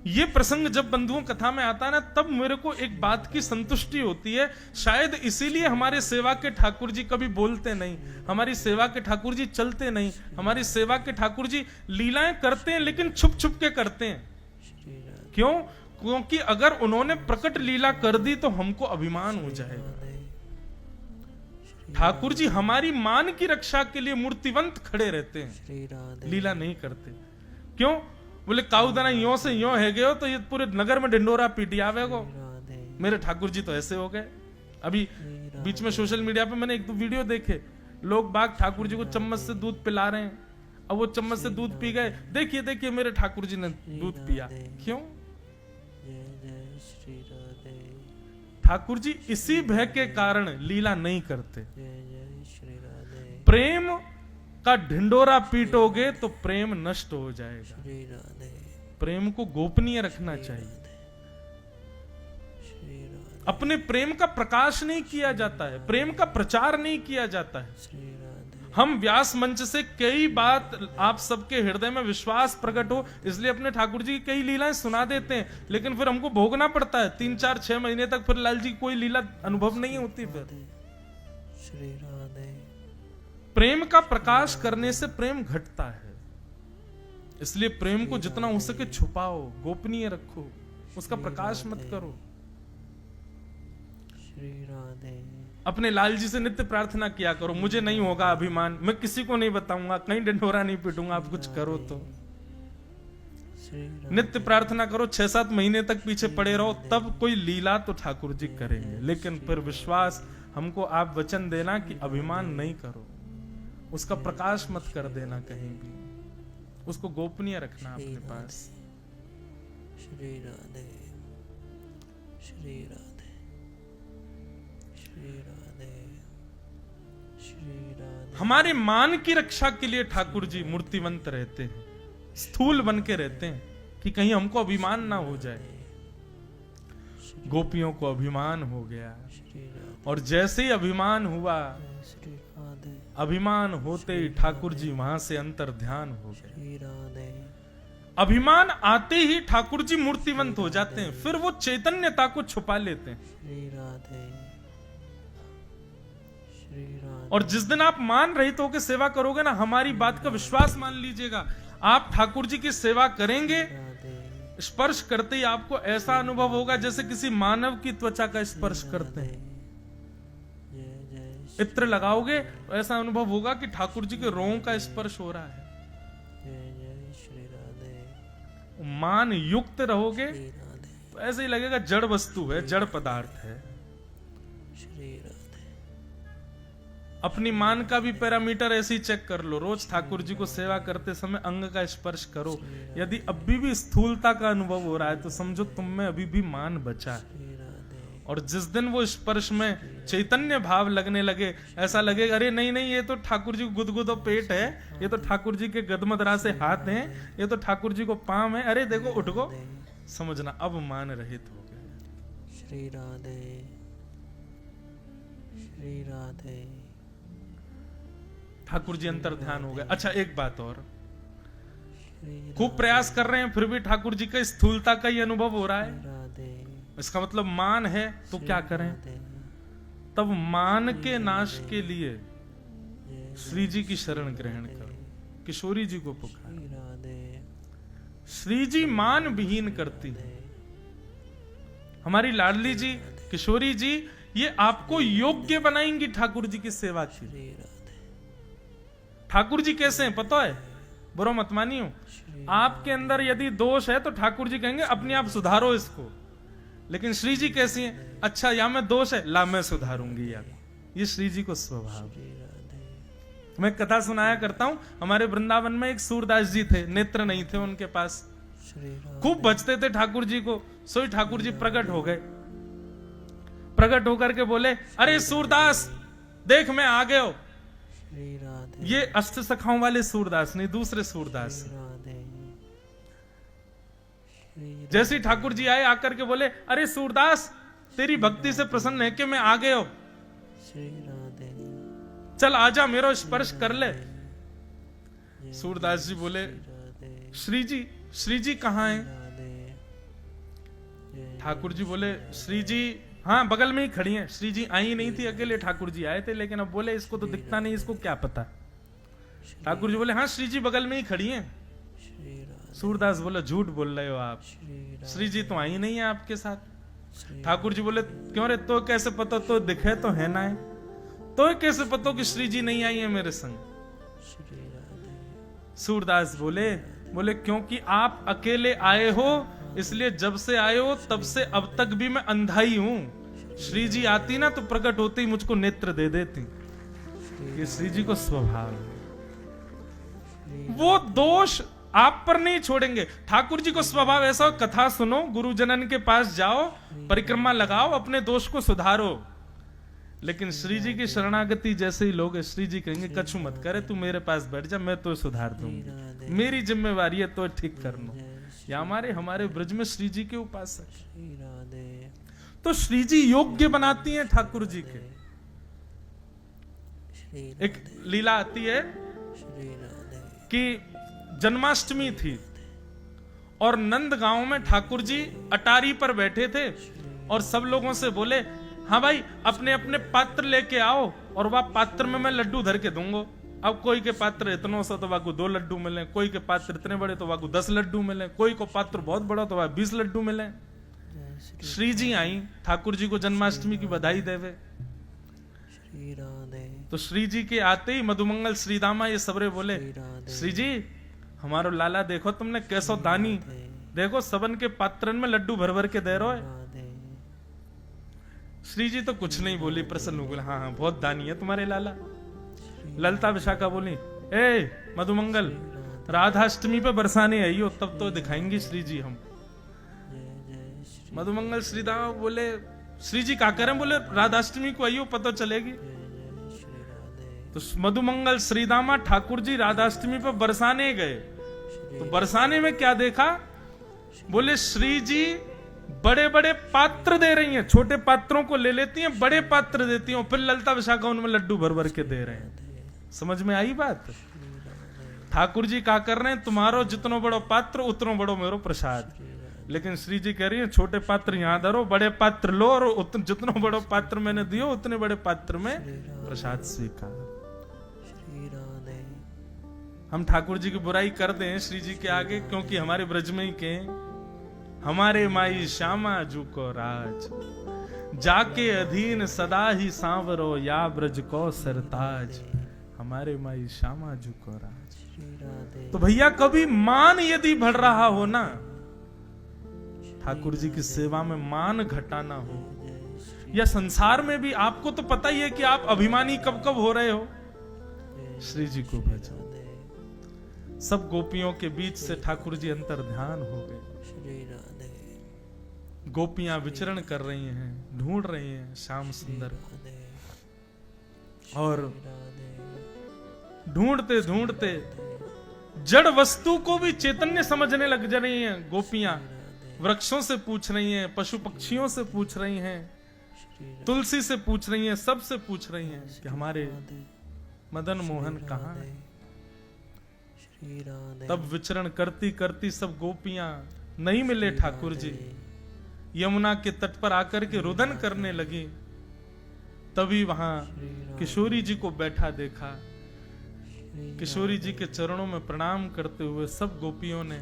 ये प्रसंग जब बंधुओं कथा में आता है ना, तब मेरे को एक बात की संतुष्टि होती है। शायद इसीलिए हमारे सेवा के ठाकुर जी कभी बोलते नहीं, हमारी सेवा के ठाकुर जी चलते नहीं, हमारी सेवा के ठाकुर जी लीलाएं करते हैं लेकिन छुप छुप के करते हैं। श्री राधे क्यों? क्योंकि अगर उन्होंने प्रकट लीला कर दी तो हमको अभिमान हो जाएगा। ठाकुर जी हमारी मान की रक्षा के लिए मूर्तिवंत खड़े रहते हैं, श्री राधे लीला नहीं करते। क्यों? बोले काउदना यो से यो है गयो तो ये पूरे नगर में ढिंडोरा पीटी आवेगो। राधे मेरे ठाकुर जी तो ऐसे हो गए। अभी बीच में सोशल मीडिया पे मैंने एक दो वीडियो देखे, लोग बाग ठाकुर जी को चम्मच से दूध पिला रहे हैं। अब वो चम्मच से दूध पी गए, देखिए देखिए मेरे ठाकुर जी ने दूध पिया। क्यों? जय जय श्री राधे ठाकुर जी इसी भय के कारण लीला नहीं करते। जय जय श्री राधे प्रेम का ढिंडोरा पीटोगे तो प्रेम नष्ट हो जाएगा। श्री राधे प्रेम को गोपनीय रखना चाहिए। श्री राधे अपने प्रेम का प्रकाश नहीं किया जाता है, प्रेम का प्रचार नहीं किया जाता है। श्री राधे हम व्यास मंच से कई बात आप सबके हृदय में विश्वास प्रकट हो इसलिए अपने ठाकुर जी की कई लीलाएं सुना देते हैं, लेकिन फिर हमको भोगना पड़ता है 3-4-6 महीने तक। फिर लाल जी की कोई लीला अनुभव नहीं होती। फिर श्री राधे प्रेम का प्रकाश करने से प्रेम घटता है, इसलिए प्रेम को जितना हो सके छुपाओ, गोपनीय रखो, उसका प्रकाश मत करो। श्री राधे अपने लाल जी से नित्य प्रार्थना किया करो, मुझे नहीं होगा अभिमान, मैं किसी को नहीं बताऊंगा, कहीं ढिंढोरा नहीं पीटूंगा, आप कुछ करो तो। श्री राधे नित्य प्रार्थना करो, 6-7 महीने तक पीछे पड़े रहो, तब कोई लीला तो ठाकुर जी करेंगे। लेकिन फिर विश्वास हमको आप वचन देना कि अभिमान नहीं करो, उसका प्रकाश मत कर देना कहीं भी, उसको गोपनीय रखना अपने पास। श्री राधे श्री राधे श्री राधे श्री राधे हमारे मान की रक्षा के लिए ठाकुर जी मूर्तिवंत रहते हैं, स्थूल बन के रहते हैं कि कहीं हमको अभिमान ना हो जाए। गोपियों को अभिमान हो गया, श्री राधे और जैसे ही अभिमान हुआ, श्री राधे अभिमान होते ही ठाकुर जी वहां से अंतर ध्यान हो गए। श्री राधे अभिमान आते ही ठाकुर जी मूर्तिवंत हो जाते हैं, फिर वो चैतन्यता को छुपा लेते हैं। श्री राधे श्री राधे और जिस दिन आप मान रहित होकर सेवा करोगे ना, हमारी बात का विश्वास मान लीजिएगा, आप ठाकुर जी की सेवा करेंगे, राधे स्पर्श करते ही आपको ऐसा अनुभव होगा जैसे किसी मानव की त्वचा का स्पर्श करते हैं। जय जय इत्र लगाओगे तो ऐसा अनुभव होगा कि ठाकुर जी के रों का स्पर्श हो रहा है। जय जय श्री राधे मान युक्त रहोगे श्री राधे तो ऐसे ही लगेगा जड़ वस्तु है, जड़ पदार्थ है। श्री राधे अपनी मान का भी पैरामीटर ऐसे ही चेक कर लो, रोज ठाकुर जी को सेवा करते समय अंग का स्पर्श करो। यदि अभी भी स्थूलता का अनुभव हो रहा है तो समझो तुम में अभी भी मान बचा है। श्री राधे और जिस दिन वो स्पर्श में चैतन्य भाव लगने लगे, ऐसा लगेगा अरे नहीं नहीं, ये तो ठाकुर जी को गुदगुदो पेट है, ये तो ठाकुर जी के गदमदरा से हाथ हैं, ये तो ठाकुर जी को पांव है, अरे देखो उठ गो, समझना अब मान रहित हो गए। श्री राधे श्री राधे ठाकुर जी अंतर ध्यान हो गए। अच्छा एक बात और, श्री खूब प्रयास कर रहे हैं फिर भी ठाकुर जी का स्थूलता का ही अनुभव हो रहा है, राधे इसका मतलब मान है तो क्या करें? तब मान के नाश के लिए श्री जी की शरण ग्रहण करो, किशोरी जी को पुकार। श्री राधे श्री जी मान विहीन करती है, हमारी लाडली जी किशोरी जी ये आपको योग्य बनाएंगी ठाकुर जी की सेवा की। श्री राधे ठाकुर जी कैसे हैं पता है? बुरा मत मानियो, आपके अंदर यदि दोष है तो ठाकुर जी कहेंगे अपने आप सुधारो इसको, लेकिन श्री जी कैसी हैं? अच्छा या में दोष है, ला मैं सुधारूंगी यार, ये श्री जी को स्वभाव। श्री राधे मैं कथा सुनाया करता हूं, हमारे वृंदावन में एक सूरदास जी थे, नेत्र नहीं थे उनके पास, श्री राधे खूब बचते थे ठाकुर जी को। सोई ठाकुर जी प्रकट हो गए, प्रकट होकर के बोले अरे सूरदास देख मैं आ गए हो। श्री राधे ये अष्ट सखाओं वाले सूरदास नहीं, दूसरे सूरदास। श्री राधे श्री जैसे ही ठाकुर जी आए आकर के बोले अरे सूरदास तेरी भक्ति से प्रसन्न है कि मैं आ गए हो, श्री राधे चल आजा मेरा स्पर्श कर ले। सूरदास जी बोले राधे श्री जी कहाँ हैं? राधे ठाकुर जी बोले श्री जी हाँ बगल में ही खड़ी हैं। श्री जी आई नहीं थी, अकेले ठाकुर जी आए थे, लेकिन अब बोले इसको तो दिखता नहीं, इसको क्या पता। ठाकुर जी बोले हाँ श्री जी बगल में ही खड़ी हैं। श्री राधे सूरदास बोला झूठ बोल रहे हो आप, श्री जी तो आई नहीं है आपके साथ। ठाकुर जी बोले क्यों रे, तो कैसे पता, तो दिखे तो है ना है, तो कैसे पता कि श्री जी नहीं आई है मेरे संग। श्री राधे सूरदास बोले क्योंकि आप अकेले आए हो, इसलिए जब से आए हो तब से अब तक भी मैं अंधा ही हूं। श्री जी आती ना तो प्रकट होते ही मुझको नेत्र दे देती। ये श्री जी को स्वभाव है, वो दोष आप पर नहीं छोड़ेंगे। ठाकुर जी को स्वभाव ऐसा हो, कथा सुनो, गुरुजनन के पास जाओ, परिक्रमा लगाओ, अपने दोष को सुधारो। लेकिन श्री जी की शरणागति जैसे ही लोग, श्री जी कहेंगे कछु मत करे, तू मेरे पास बैठ जा, मैं तो सुधार दूंगी, मेरी जिम्मेवारी है तो ठीक कर लो। या हमारे ब्रज में श्री जी के उपासक, श्री राधे तो श्री जी योग्य बनाती हैं ठाकुर जी के। श्री एक लीला आती है श्री राधे कि जन्माष्टमी थी और नंद गांव में ठाकुर जी अटारी पर बैठे थे और सब लोगों से बोले हाँ भाई अपने अपने पात्र लेके आओ और वह पात्र में मैं लड्डू धर के दूंगा। अब कोई के पात्र इतनों से तो वाकू 2 लड्डू मिले, कोई के पात्र इतने बड़े तो वाकू 10 लड्डू मिले, कोई को पात्र बहुत बड़ा तो वह 20 लड्डू मिले। श्री जी आई ठाकुर जी को जन्माष्टमी की बधाई देवे। श्री राधे तो श्री जी के आते ही मधुमंगल श्रीदामा ये सबरे बोले श्री जी हमारो लाला देखो तुमने कैसो दानी, देखो सबन के पात्रन में लड्डू भर भर के दे रहे हो। राधे श्री जी तो कुछ नहीं बोली, प्रसन्न हो बोले हाँ हाँ बहुत दानी है तुम्हारे लाला। ललता विशाखा बोली ए मधुमंगल राधाष्टमी पे बरसाने आई हो तब तो दिखाएंगे श्री जी हम। जय जय श्री मधुमंगल श्रीदामा बोले श्री जी क्या करें, बोले राधाष्टमी को आइयो पता चलेगी। जय श्री राधे तो मधुमंगल श्रीदामा ठाकुर जी राधाष्टमी पर बरसाने गए तो बरसाने में क्या देखा, बोले श्री जी बड़े बड़े पात्र दे रही हैं, छोटे पात्रों को ले लेती हैं, बड़े पात्र देती हैं, फिर ललता विशाखा उनमें लड्डू भर भर के दे रहे हैं। समझ में आई बात। ठाकुर जी क्या कर रहे हैं, तुम्हारो जितनो बड़ो पात्र उतनो बड़ो मेरो प्रसाद। लेकिन श्री जी कह रही है छोटे पात्र यहाँ धरो, बड़े पात्र लो और जितनो बड़ो पात्र मैंने दियो उतने बड़े पात्र में प्रसाद स्वीकार। श्री राधे हम ठाकुर जी की बुराई कर दें श्री जी के आगे, क्योंकि हमारे ब्रज में ही के हमारे माई श्यामा जू को राज, जाके अधीन सदा ही सांवरो या ब्रज को सरताज। हमारे माई श्यामा जू को राज। श्री राधे तो भैया कभी मान यदि बढ़ रहा हो ना, ठाकुर जी की सेवा में मान घटाना हो, या संसार में भी आपको तो पता ही है कि आप अभिमानी कब कब हो रहे हो, श्री जी को भजो। सब गोपियों के बीच से ठाकुर जी अंतर ध्यान हो गए। श्री राधे गोपियां विचरण कर रही हैं, ढूंढ रही हैं श्याम सुंदर, और ढूंढते ढूंढते जड़ वस्तु को भी चैतन्य समझने लग जा रही हैं गोपियां। वृक्षों से पूछ रही हैं, पशु पक्षियों से पूछ रही हैं, तुलसी से पूछ रही हैं, सबसे पूछ रही हैं कि हमारे मदन मोहन कहाँ है। श्री राधे तब विचरण करती करती सब गोपियां नहीं मिले ठाकुर जी, यमुना के तट पर आकर के रुदन करने लगी। तभी वहां किशोरी जी को बैठा देखा। किशोरी जी के चरणों में प्रणाम करते हुए सब गोपियों ने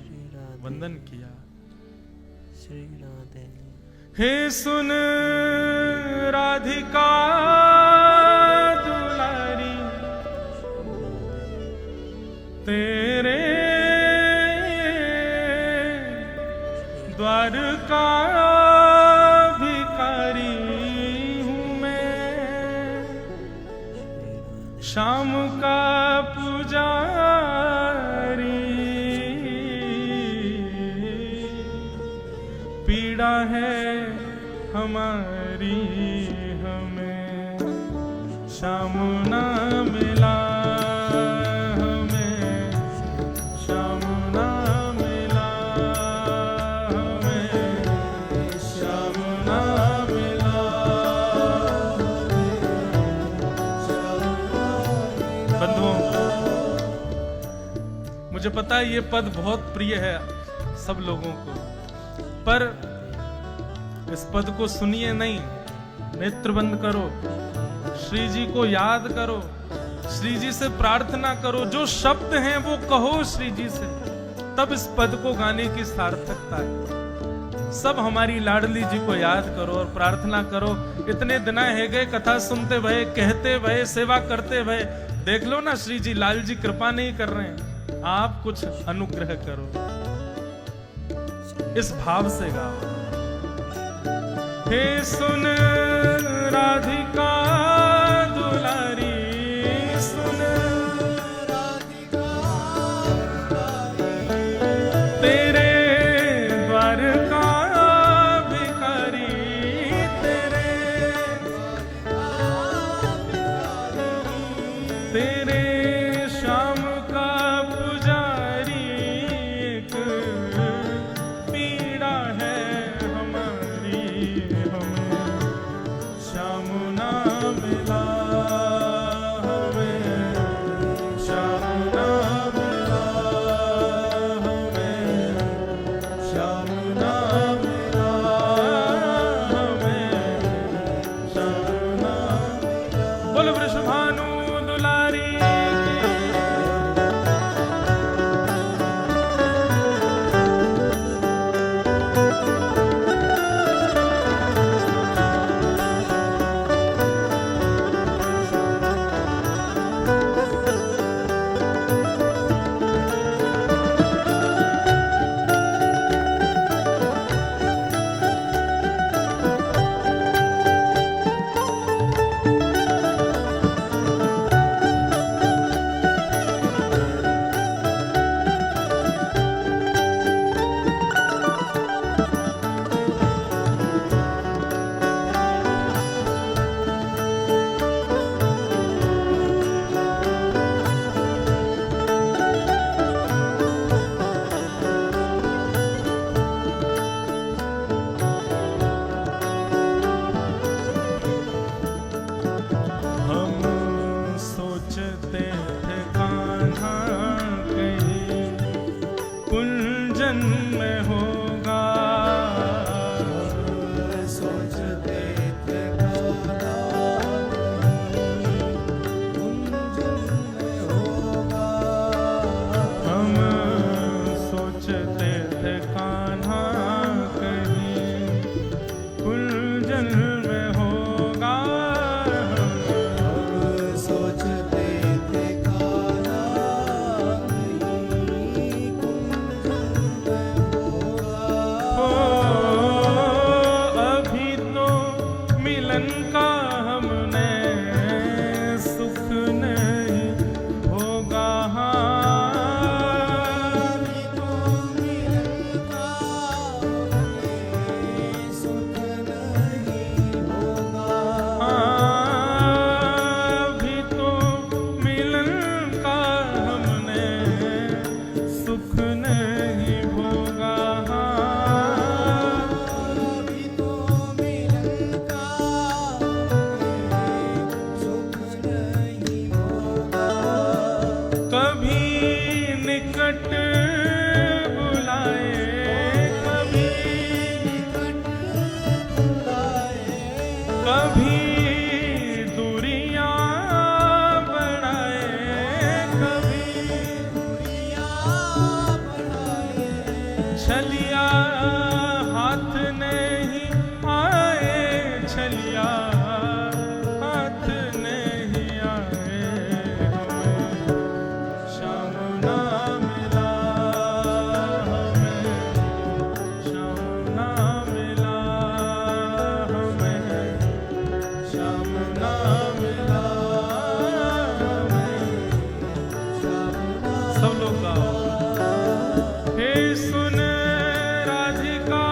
वंदन किया। श्री राधे हे सुन राधिका दुलारी, तेरे द्वार का भिखारी हूँ मैं, शाम का पुजारी, पीड़ा है हमारी हमें श्याम ना मिला, हमें श्याम ना मिला, हमें श्याम ना मिला। बंधुओं, मुझे पता है ये पद बहुत प्रिय है सब लोगों को, पर इस पद को सुनिए नहीं, नेत्र बंद करो, श्री जी को याद करो, श्री जी से प्रार्थना करो, जो शब्द हैं वो कहो श्री जी से, तब इस पद को गाने की सार्थकता है। सब हमारी लाडली जी को याद करो और प्रार्थना करो। इतने दिन है गए कथा सुनते भये, कहते भये, सेवा करते भये, देख लो ना श्री जी लाल जी कृपा नहीं कर रहे हैं, आप कुछ अनुग्रह करो। इस भाव से गाओ। हे सुन राधिका दुलारी, सुन राधिका तेरे द्वार का भिखारी, तेरे श्याम का पुजारी, एक पीड़ा है हमारी, हमें श्याम ना मिला, हमें श्याम ना मिला, हमें श्याम ना मिला, हमें श्याम ना मिला। बोल वृषभानु दुलारी कुंजन में होगा, सोचते थे कुंजन में होगा, हम सोचते थे कान्हा कहीं कुंजन में होगा, हम सोचते थे कान्हा का हमने सुख नहीं होगा, अभी तो मिलन का हमने सुख नहीं होगा, कभी निकट बुलाए, कभी निकट बुलाए, कभी दूरियां बढ़ाए, कभी दूरियां बढ़ाए, छलिया हाथ नहीं आए, छलिया हाथ नहीं आए, श्याम ना मिला, हमें श्याम ना मिला, हमें श्याम ना मिला, हमें श्याम ना। सब लोग गाओ। हे सुन राधिका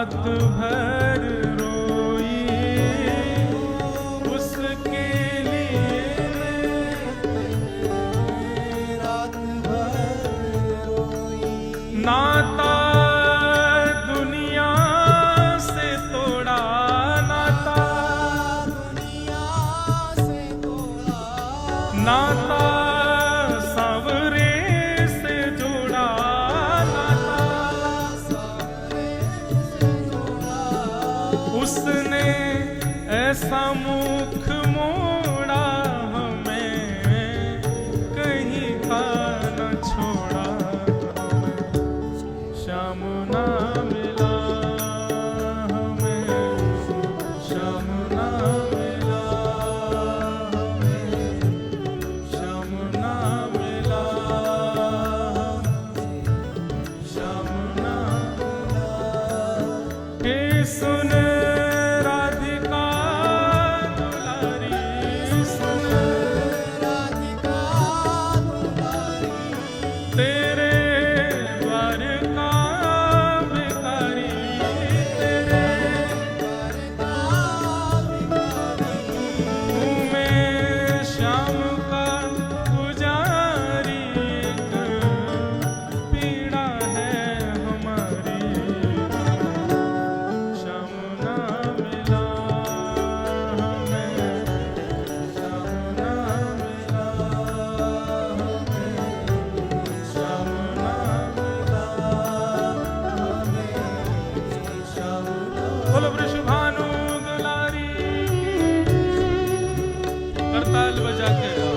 रात भर रोई उसके लिए रात भर रोई नाता दुनिया से तोड़ा नाता दुनिया से तोड़ा नाता सावरे से जोड़ा नाता उसने ऐसा मुख मोड़ा हमें कहीं का न छोड़ा श्याम ना मिला हमें श्याम ना मिला हमें श्याम ना मिला श्याम ना के सुन राधिका दुलारी सुन राधिका दुलारी तेरे द्वार का भिखारी तेरे तू में श्याम का पुजारी एक पीड़ा है हमारी श्याम ना मिला हमें श्याम ना मिला हमें श्याम ना मिला हमें श्याम ना बोलो वृषभानु दुलारी करताल बजा के गाओ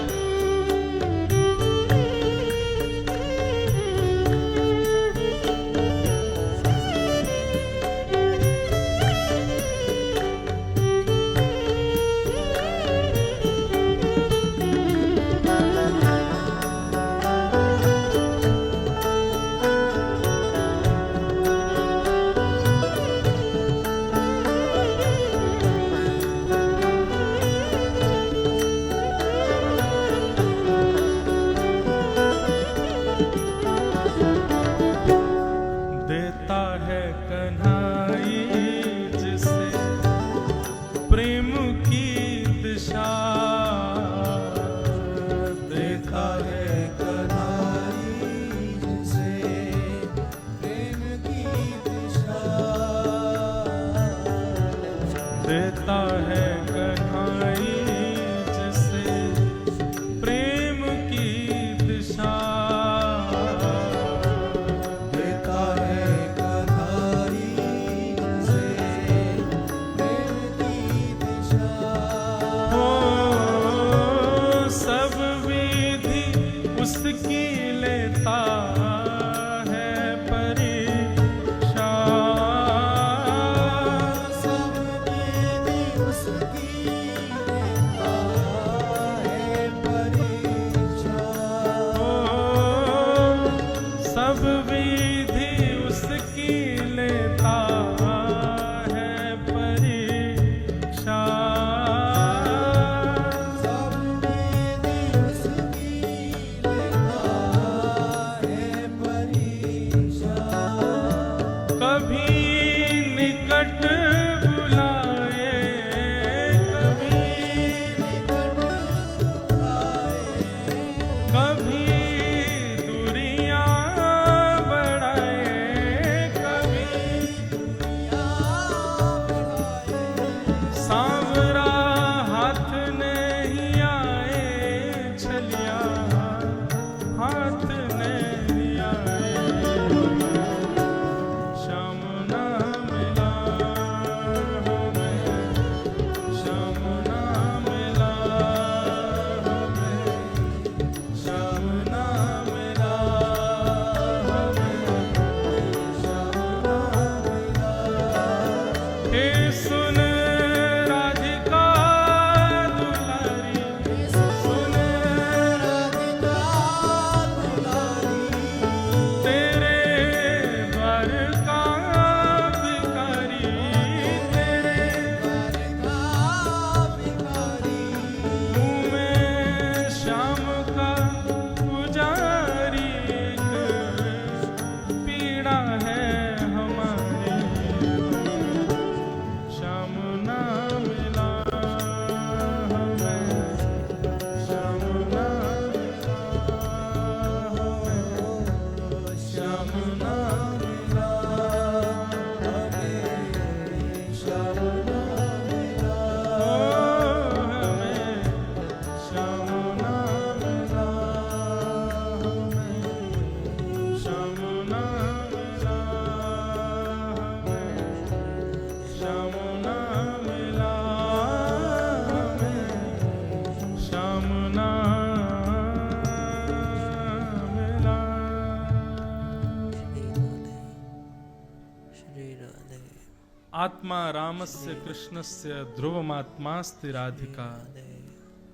देता है कन्हाई जिसे प्रेम की दिशा देता है कन्हाई जिसे प्रेम की दिशा देता है कन्हाई जिसे प्रेम की दिशा देता है कन्हाई जिसे प्रेम की दिशा हो सब विधि उसकी लेता है परीक्षा सब विधि उसकी लेता है परीक्षा हो सब विधि उसकी लेता है परीक्षा सब विधि उसकी लेता है परीक्षा कभी निकट बुलाए कभी कभी दूरियां बढ़ाए कभी श्याम ना मिला, हमें श्याम ना मिला, हमें श्याम ना मिला, हमें श्याम ना मिला, हमें श्याम ना मिला, हमें श्याम ना मिला। श्री राधे आत्मा रामस्य कृष्णस्य ध्रुवमात्मास्ति राधिका,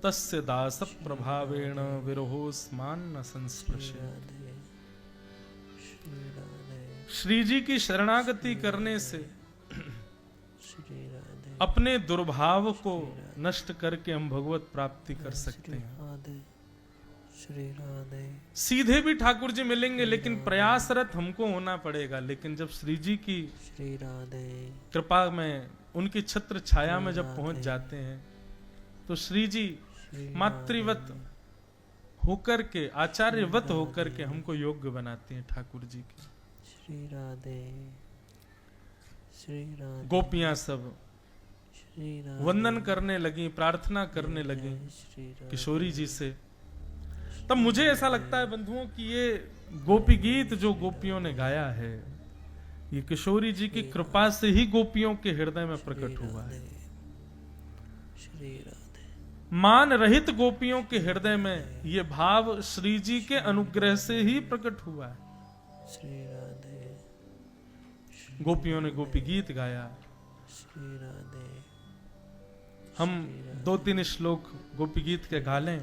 तस्य दास प्रभावेण विरहोस्मान न संस्पृशे। श्री राधे श्री जी की शरणागति करने से श्री राधे अपने दुर्भाव को नष्ट करके हम भगवत प्राप्ति कर सकते हैं। राधे श्री राधे सीधे भी ठाकुर जी मिलेंगे, लेकिन प्रयासरत हमको होना पड़ेगा। लेकिन जब श्री जी की श्री राधे कृपा में, उनकी छत्र छाया में जब पहुंच जाते हैं, तो श्री जी मातृवत होकर के, आचार्यवत होकर के हमको योग्य बनाते हैं ठाकुर जी की। श्री राधे श्री राधे गोपियां सब श्री राधे वंदन करने लगी, प्रार्थना करने लगी श्री राधे किशोरी जी से। तब मुझे ऐसा लगता है बंधुओं कि ये गोपी गीत जो गोपियों ने गाया है, ये किशोरी जी की कृपा से ही गोपियों के हृदय में प्रकट हुआ है। श्री राधे मान रहित गोपियों के हृदय में ये भाव श्री जी के अनुग्रह से ही प्रकट हुआ है। श्री राधे गोपियों ने गोपी गीत गाया। श्री राधे हम 2-3 श्लोक गोपी गीत के गा लें,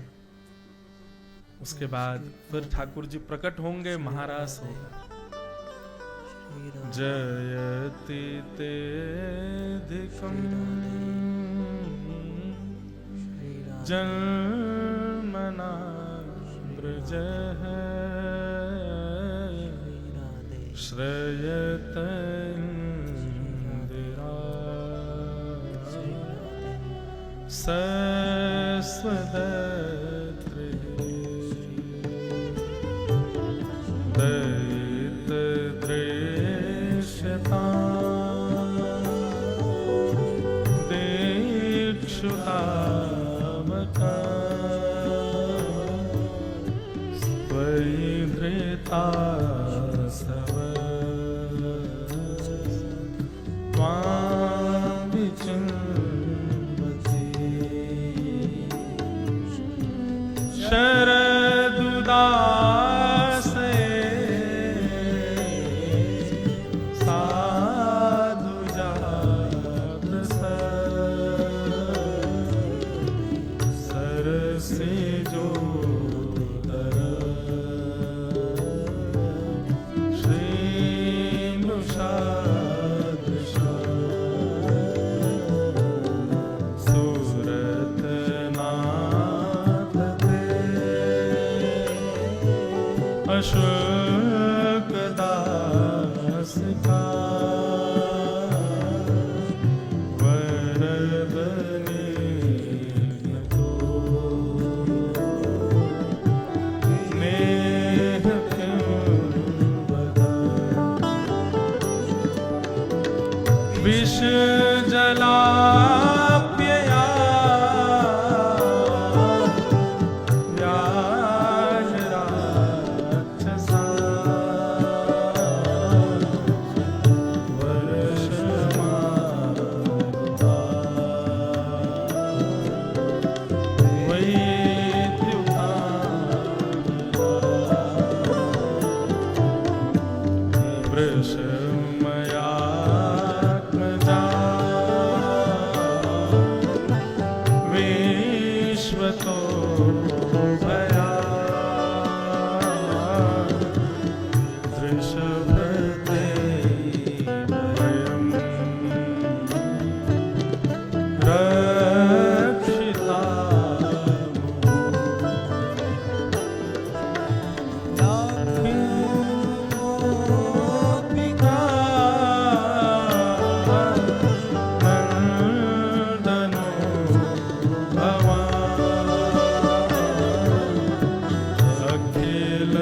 उसके बाद फिर ठाकुर जी प्रकट होंगे, महारास होगा। श्री राधे जयति तेधिकम् श्री राधे जन्मना ब्रजः श्रयत इंदिरा सस्वदत्रे दयितदृश्यता दीक्षुतावका स्वैधृता सव त्वां विचिन्वते शरदुदासे साधु जात सरसे जो अशोकदास का वरदने तो नेह क्यों बता विष जलाप्यया वृषमयात्मजा विश्वतो भया दृशभृते वयम् रक्षिता अखिल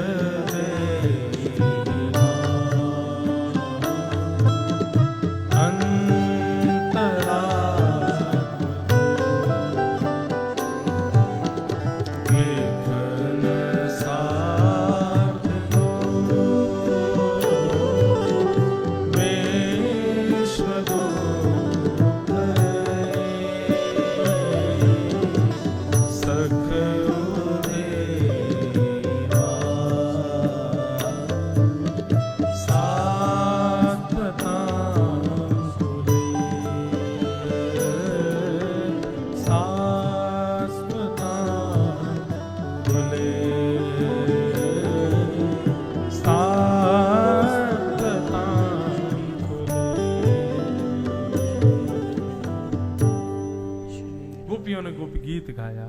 आया।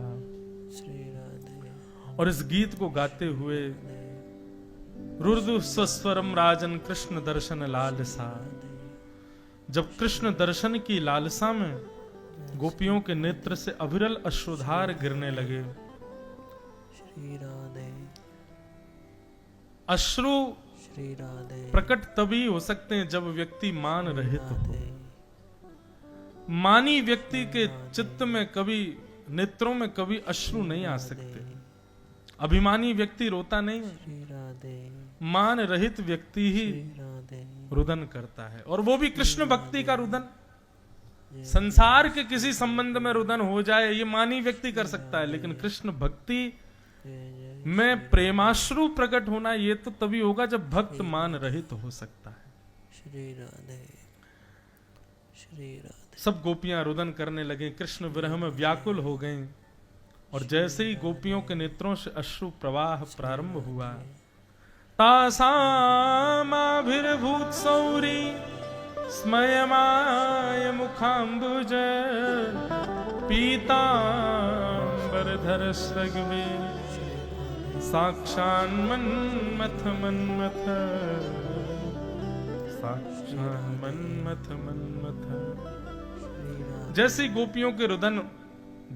श्री राधे और इस गीत को गाते हुए रुर्दु स्वस्वरम राजन कृष्ण दर्शन लालसा, जब कृष्ण दर्शन की लालसा में गोपियों के नेत्र से अविरल अश्रुधार गिरने लगे। श्री राधे अश्रु श्री राधे प्रकट तभी हो सकते हैं जब व्यक्ति मान रहित हो। राधे मानी व्यक्ति के चित्त में कभी, नेत्रों में कभी अश्रु नहीं आ सकते। अभिमानी व्यक्ति रोता नहीं है, श्री राधे मान रहित व्यक्ति ही श्री राधे रुदन करता है, और वो भी कृष्ण भक्ति का रुदन। संसार के किसी संबंध में रुदन हो जाए ये मानी व्यक्ति कर सकता है, लेकिन कृष्ण भक्ति जय जय में प्रेमाश्रु प्रकट होना ये तो तभी होगा जब भक्त मान रहित हो सकता है। श्री राधे श्री राधे सब गोपियां रुदन करने लगे, कृष्ण विरह में व्याकुल हो गए, और जैसे ही गोपियों के नेत्रों से अश्रु प्रवाह प्रारंभ हुआ, तासामाभिर्भूत सौरी स्मयमाय मुखाम्बुज पीतांबरधर सृग्वे साक्षान् मन्मथ मन्मथ साक्षान् मन्मथ मन्मथ। जैसे गोपियों के रुदन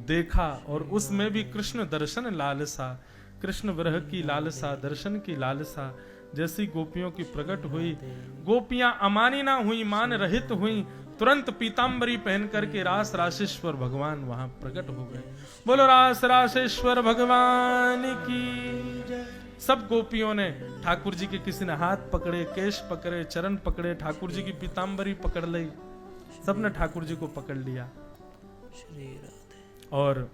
देखा और उसमें भी कृष्ण दर्शन लालसा, कृष्ण विरह की लालसा, दर्शन की लालसा जैसी गोपियों की प्रकट हुई, गोपियां अमानी ना हुई, मान रहित हुई, तुरंत पीतांबरी पहन करके रास राशेश्वर भगवान वहां प्रकट हो गए। बोलो रास राशेश्वर भगवान की जय। सब गोपियों ने ठाकुर जी के, किसी ने हाथ पकड़े, केश पकड़े, चरण पकड़े, ठाकुर जी की पीतांबरी पकड़ ली, सबने ठाकुर जी को पकड़ लिया। श्री राधे और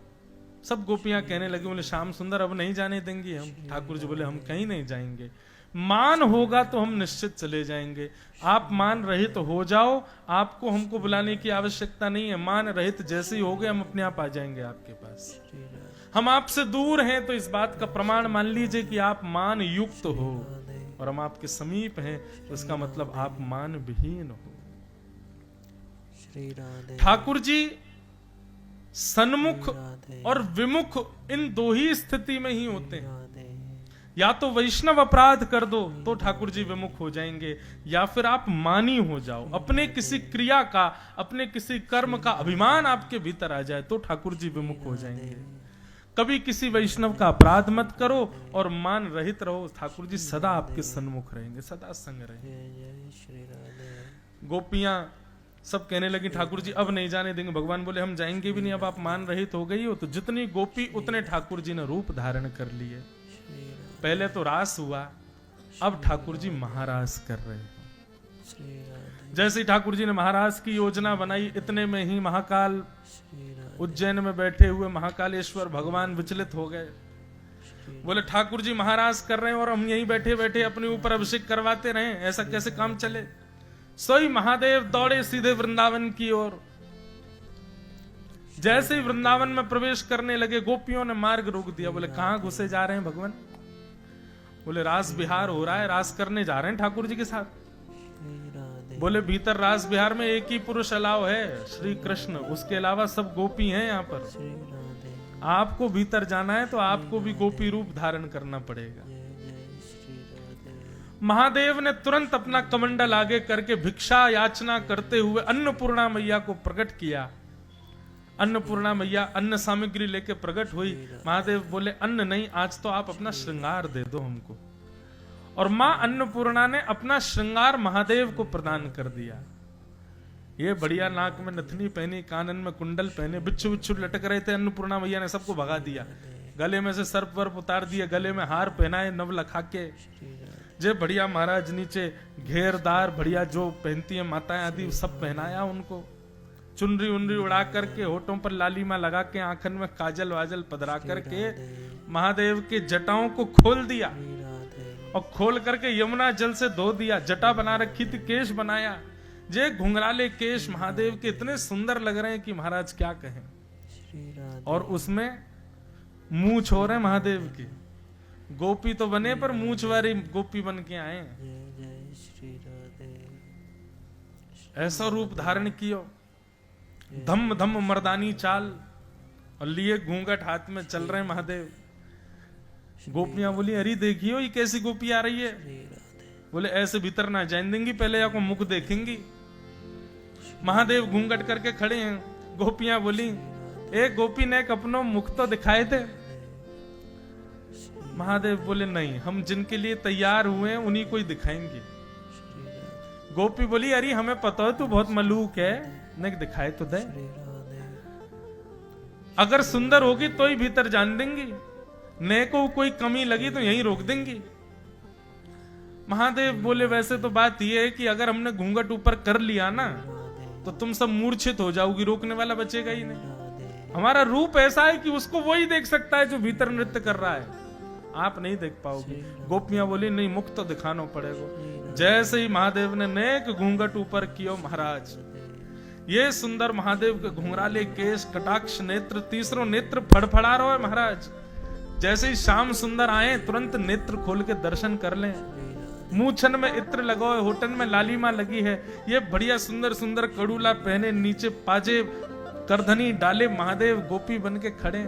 सब गोपियां कहने लगी, बोले श्याम सुंदर अब नहीं जाने देंगे हम। ठाकुर जी बोले हम कहीं नहीं जाएंगे, मान होगा तो हम निश्चित चले जाएंगे, आप मान रहित हो जाओ, आपको हमको बुलाने की आवश्यकता नहीं है, मान रहित जैसे ही हो गए हम अपने आप आ जाएंगे आपके पास। श्री राधे हम आपसे दूर हैं तो इस बात का प्रमाण मान लीजिए कि आप मान युक्त हो, और हम आपके समीप हैं तो इसका मतलब आप मान विहीन हो। श्री राधे ठाकुर जी सन्मुख राधे और विमुख इन दो ही स्थिति में ही होते हैं। राधे या तो वैष्णव अपराध कर दो तो ठाकुर जी विमुख हो जाएंगे, या फिर आप मानी हो जाओ, अपने किसी क्रिया का, अपने किसी कर्म का अभिमान आपके भीतर आ जाए तो ठाकुर जी विमुख हो जाएंगे। कभी किसी वैष्णव का अपराध मत करो और मान रहित रहो, ठाकुर जी सदा आपके सन्मुख रहेंगे, सदा संग रहेंगे। जय जय श्री राधे गोपियां सब कहने लगी ठाकुर जी अब नहीं जाने देंगे। भगवान बोले हम जाएंगे भी नहीं, अब आप मान रहित हो गई हो। तो जितनी गोपी उतने ठाकुर जी ने रूप धारण कर लिए। श्री राधे पहले तो रास हुआ, अब ठाकुर जी महारास कर रहे हैं। श्री राधे जैसे ही ठाकुर जी ने महाराज की योजना बनाई, इतने में ही महाकाल श्री राधे उज्जैन में बैठे हुए महाकालेश्वर भगवान विचलित हो गए। बोले ठाकुर जी महाराज कर रहे हैं और हम यहीं बैठे बैठे अपने ऊपर अभिषेक करवाते रहे, ऐसा कैसे काम चले। सोई महादेव दौड़े सीधे वृंदावन की ओर। जैसे ही वृंदावन में प्रवेश करने लगे, गोपियों ने मार्ग रोक दिया। बोले कहां घुसे जा रहे हैं भगवान? बोले रास बिहार हो रहा है, रास करने जा रहे हैं ठाकुर जी के साथ। श्री राधे बोले भीतर रास बिहार में एक ही पुरुष अलाव है, श्री कृष्ण, उसके अलावा सब गोपी हैं यहाँ पर। श्री राधे आपको भीतर जाना है तो आपको भी गोपी रूप धारण करना पड़ेगा। जय जय श्री राधे महादेव ने तुरंत अपना कमंडल आगे करके भिक्षा याचना करते हुए अन्नपूर्णा मैया को प्रकट किया। अन्नपूर्णा मैया अन्न सामग्री लेके प्रकट हुई। महादेव बोले अन्न नहीं, आज तो आप अपना श्रृंगार दे दो हमको। और मां अन्नपूर्णा ने अपना श्रृंगार महादेव को प्रदान कर दिया। ये बढ़िया नाक में नथनी पहनी, कानन में कुंडल पहने, बिच्छू बिच्छू लटक रहे थे। अन्नपूर्णा मैया ने सबको भगा दिया, गले में से सर्प वर्प उतार दिए, गले में हार पहनाए नव लखा के। जे बढ़िया महाराज नीचे घेरदार बढ़िया जो पहनती है माताएं आदि, सब पहनाया उनको। चुनरी उनरी उड़ा करके, होठों पर लालिमा लगा के, आंखन में काजल वाजल पधरा करके महादेव के जटाओं को खोल दिया और खोल करके यमुना जल से धो दिया। जटा बना रखी थी, केश बनाया। जे घुंघराले केश महादेव के इतने सुंदर लग रहे हैं कि महाराज क्या कहें। और उसमें मूंछ हो रहे महादेव की। गोपी तो बने पर मूंछ वाली गोपी बन के आए। ऐसा रूप धारण कियो, धम धम मर्दानी चाल, और लिए घूंघट हाथ में चल रहे हैं महादेव। गोपियां बोली अरे देखियो ये कैसी गोपी आ रही है। बोले ऐसे भीतर ना जान देंगी, पहले आपको मुख देखेंगी। महादेव घूंघट करके खड़े हैं। गोपियां बोली एक गोपी ने एक अपनो मुख तो दिखाए थे। महादेव बोले नहीं, हम जिनके लिए तैयार हुए हैं उन्हीं को ही दिखाएंगे। गोपी बोली अरे हमें पता है तू बहुत मलूक है, नहीं दिखाए तो दे, अगर सुंदर होगी तो ही भीतर जान देंगी, ने को कोई कमी लगी तो यहीं रोक देंगी। महादेव बोले वैसे तो बात यह है कि अगर हमने घूंघट ऊपर कर लिया ना तो तुम सब मूर्छित हो जाओगी, रोकने वाला बचेगा ही नहीं। हमारा रूप ऐसा है कि उसको वही देख सकता है जो भीतर नृत्य कर रहा है, आप नहीं देख पाओगे। गोपियां बोली नहीं, मुख तो दिखाना पड़ेगा। जैसे ही महादेव ने नेक घूंघट ऊपर किया, महाराज ये सुंदर महादेव के घुंघराले केश, कटाक्ष नेत्र, तीसरो नेत्र फड़फड़ा रहा है महाराज। जैसे ही श्याम सुंदर आए तुरंत नेत्र खोल के दर्शन कर लें। मूछन में इत्र लगो है, होठन में लालिमा लगी है, ये बढ़िया सुंदर सुंदर कड़ूला पहने, नीचे पाजे करधनी डाले महादेव गोपी बन के खड़े।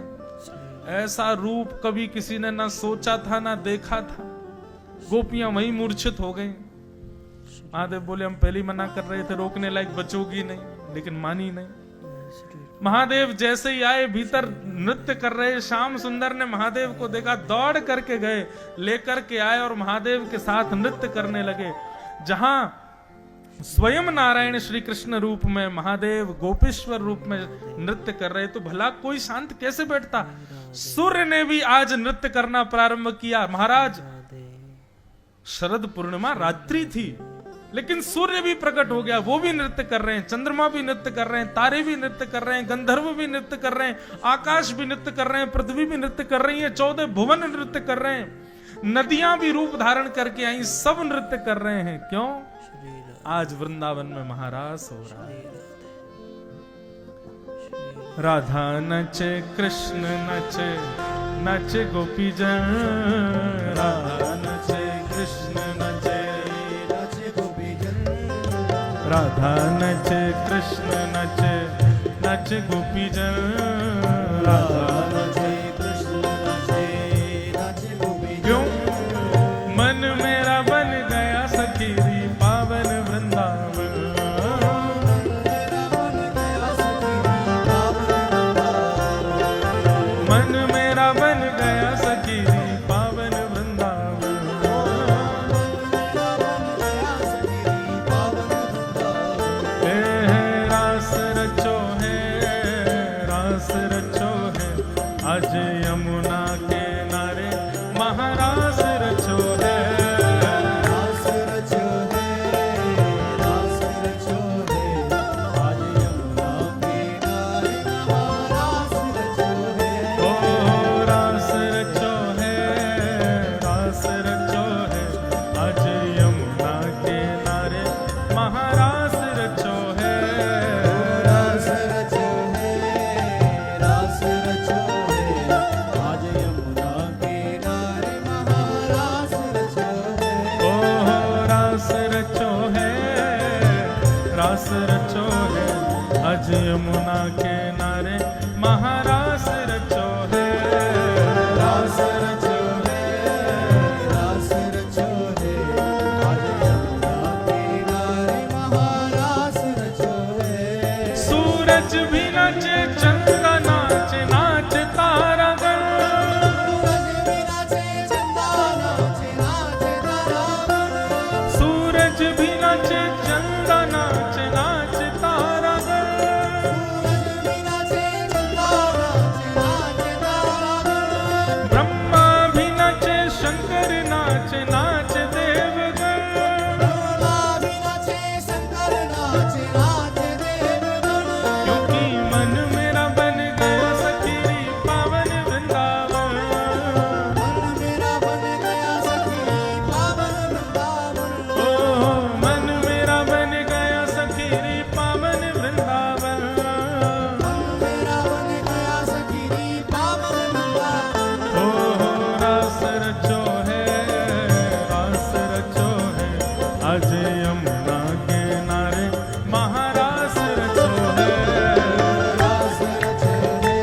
ऐसा रूप कभी किसी ने ना सोचा था ना देखा था। गोपियां वहीं मूर्छित हो गई। महादेव बोले हम पहले ही मना कर रहे थे, रोकने लायक बचोगी नहीं, लेकिन मानी नहीं। महादेव जैसे ही आए भीतर नृत्य कर रहे, श्याम सुंदर ने महादेव को देखा, दौड़ करके गए, लेकर के आए और महादेव के साथ नृत्य करने लगे। जहां स्वयं नारायण श्री कृष्ण रूप में महादेव गोपेश्वर रूप में नृत्य कर रहे, तो भला कोई शांत कैसे बैठता। सूर्य ने भी आज नृत्य करना प्रारंभ किया। महाराज शरद पूर्णिमा रात्रि थी, लेकिन सूर्य भी प्रकट हो गया, वो भी नृत्य कर रहे हैं, चंद्रमा भी नृत्य कर रहे हैं, तारे भी नृत्य कर रहे हैं, गंधर्व भी नृत्य कर रहे हैं, आकाश भी नृत्य कर रहे हैं, पृथ्वी भी नृत्य कर रही है, 14 भुवन नृत्य कर रहे हैं, नदियां भी रूप धारण करके आई, सब नृत्य कर रहे हैं। क्यों? आज वृंदावन में महारास हो रहा है। राधा नचे कृष्ण नचे, नचे गोपी जन, राधा नचे कृष्ण नचे, राधा नचे कृष्ण नचे, नचे गोपी जन, राधा नचे कृष्ण नचे, नचे गोपी जन। क्यों? मन मेरा बन गया सखीरी पावन वृंदावन, मन मेरा बन गया सखीरी पावन वृंदावन। रास रचो है आज यमुना के नारे, महारास रचो है, रास रचो है, रास रचो है आज यमुना के नारे, महारास रचो है। ओ रास रचो है, रास रचो है आज यमुना के नारे, महारास रचो है, रास रचो है, रास रचो है आज यमुना के नारे, महारास रचो है। ओ रास रचो है, रास रचो है आज यमुना के नारे, महारास रचो है, रास रचो है, रास रचो है आज यमुना के नारे, महारास रचो है। सूरज भी नाचे, चंदा नाचे, नाचे तारागण, सूरज भी नाचे, चंदा नाचे, नाचे तारागण, ब्रह्मा भी नाचे, शंकर नाचे, नाचे देवगण, क्योंकि मन मेरा बन गया सखीरी पावन वृंदावन, ओ मन मेरा बन गया सखीरी पावन वृंदावन। ओ रास रचो है, रास रचो है आज यमुना के नारे, महारास रचो है, रास रचो है,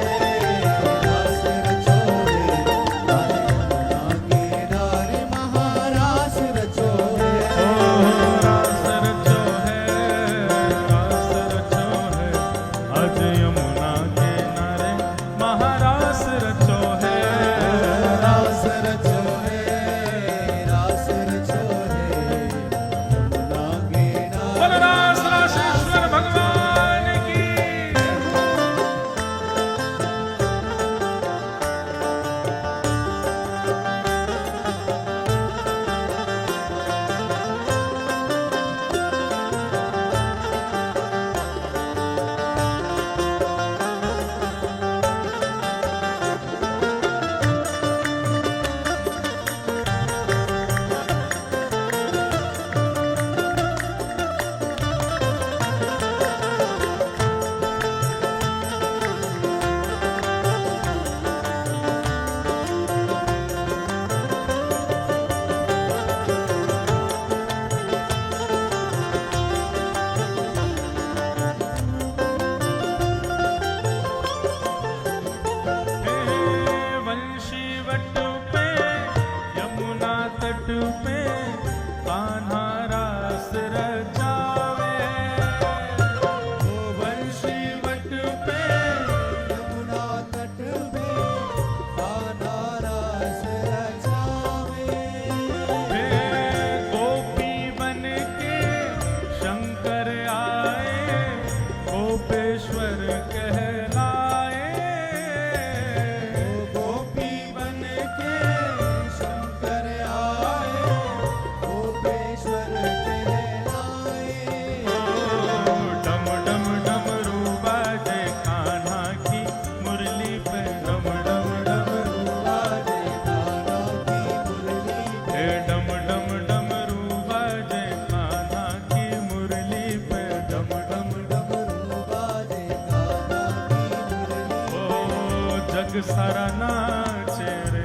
सारा नाचे रे,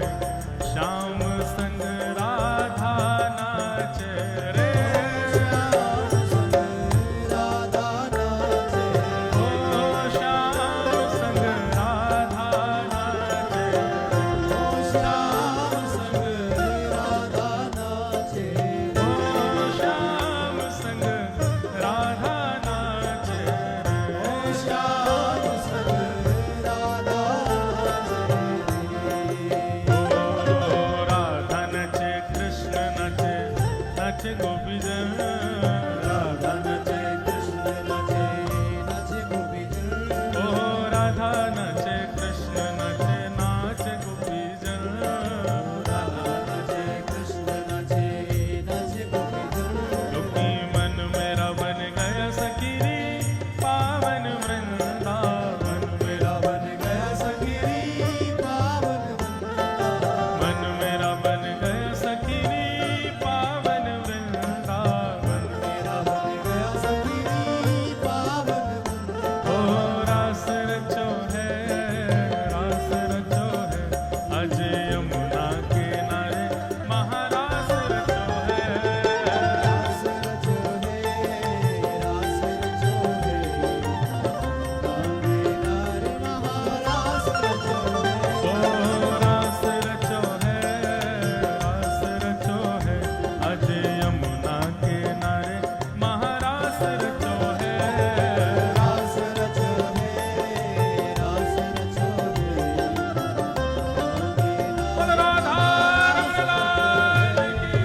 श्याम संग राधा नाचे रे, राधा नाचे, ओ श्याम संग राधा नाचे, ओ श्याम संग राधा नाचे, ओ श्याम संग राधा नाचे ओ श्याम संग राधा नाचे, ओ राधा नचे कृष्ण नचे, नचे गोपीजन, राधा नचे कृष्ण नचे, नाचे गोपीजन, ओ राधा नचे कृष्ण नचे, नाचे गोपीजन, राधा नचे कृष्ण नचे, नाचे गोपीजन, क्योंकि मन मेरा बन गया सखीरी, पावन वृंदावन मेरा बन गया सखीरी पावन वृंदावन, मन मेरा बन गया सखीरी, पावन वृंदावन, मेरा बन गया सखीरी पावन वृंदावन, ओ रास रचो है, रास रचो है, अज यमुना किनारे महारास रचो है, रास रचो है, रास रचो है, नारे महारास रचो है, ओ रास रचो है, रास रचो है, अज यमुना किनारे महारास रचो है, रास रचो है, रास रचो है, बोल राधा रमण लाल की।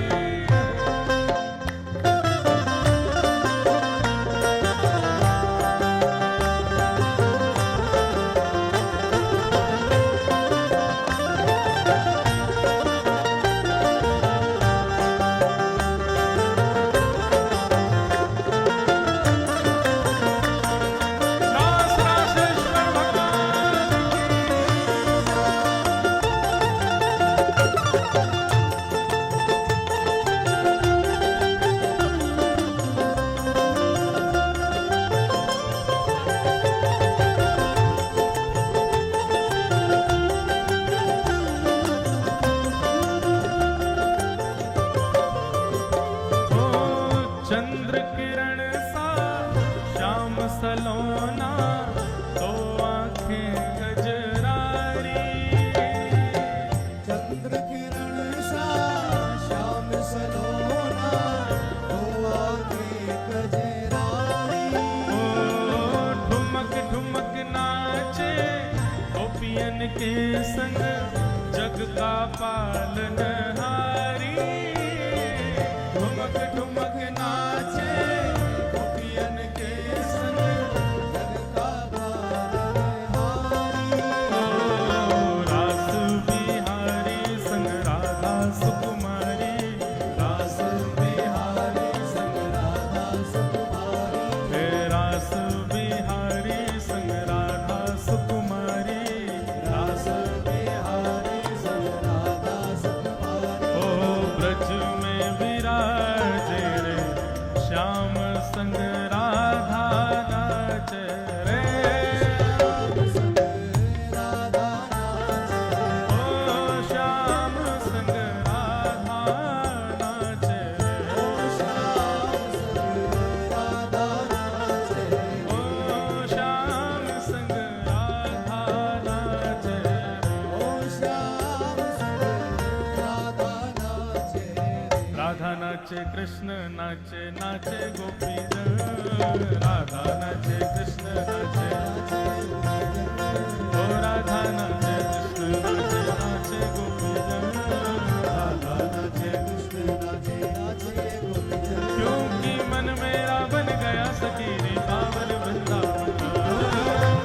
रास रासेश्वर भगवान ओ चंद्र किरण सा श्याम सलोना, दो आंखें गजरारी, चंद्र किरण सा श्याम सलोना, दो आंखें गजरारी, ओ ठुमक ठुमक नाचे गोपियन के संग, जग का पालनहारी, ठुमक ठुमक नाचे गोपियन के संग, जग का पालनहारी, ओ रास बिहारी संग राधा सुकुमारी, रास बिहारी संग राधा सुकुमारी, हे रास बिहारी संग राधा सुकुमारी, रास बिहारी संग राधा सुकुमारी, ओ ब्रज में विराजे रे, श्याम संग राधा नाचे रे, श्याम संग राधा नाचे, ओ श्याम संग राधा नाचे रे, ओ श्याम संग राधा नाचे, ओ श्याम संग राधा नाचे रे, ओ श्याम संग राधा नाचे, राधा नाचे कृष्ण नाचे, नाचे गोपीजन, राधा नाचे कृष्ण नाचे, ओ राधा नाचे कृष्ण नाचे, नाचे गोपीजन, राधा नाचे कृष्ण नाचे, नाचे गोपीजन, क्योंकि मन मेरा बन गया सखीरी, पावन वृंदावन,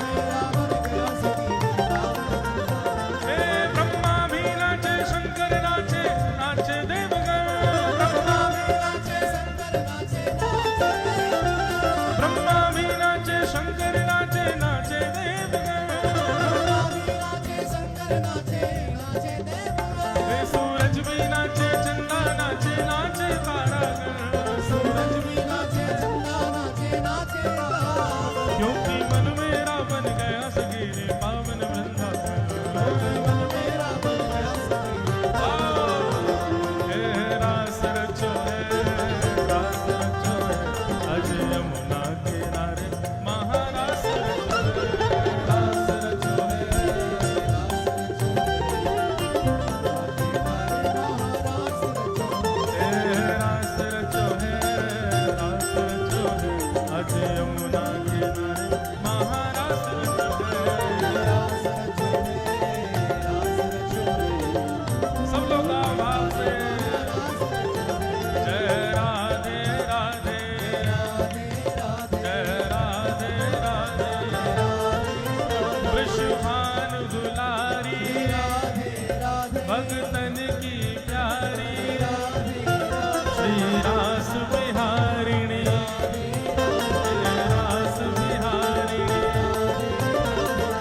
मेरा बन गया सखीरी पावन वृंदावन, हे ब्रह्मा भी नाचे, शंकर नाचे, नाचे देवगण, ब्रह्मा भी नाचे, शंकर नाचे, नाचे, ब्रह्मा भी नाचे, शंकर नाचे, नाचे देवगण, ब्रह्मा भी नाचे, शंकर नाचे, नाचे देव यमुना किनारे महारास रचो है। सब लोग आवाज से जय राधे राधे जय राधे राधे वृषभानु दुलारी भगतन की प्यारी श्री रास बिहारिणी रास बिहारिणी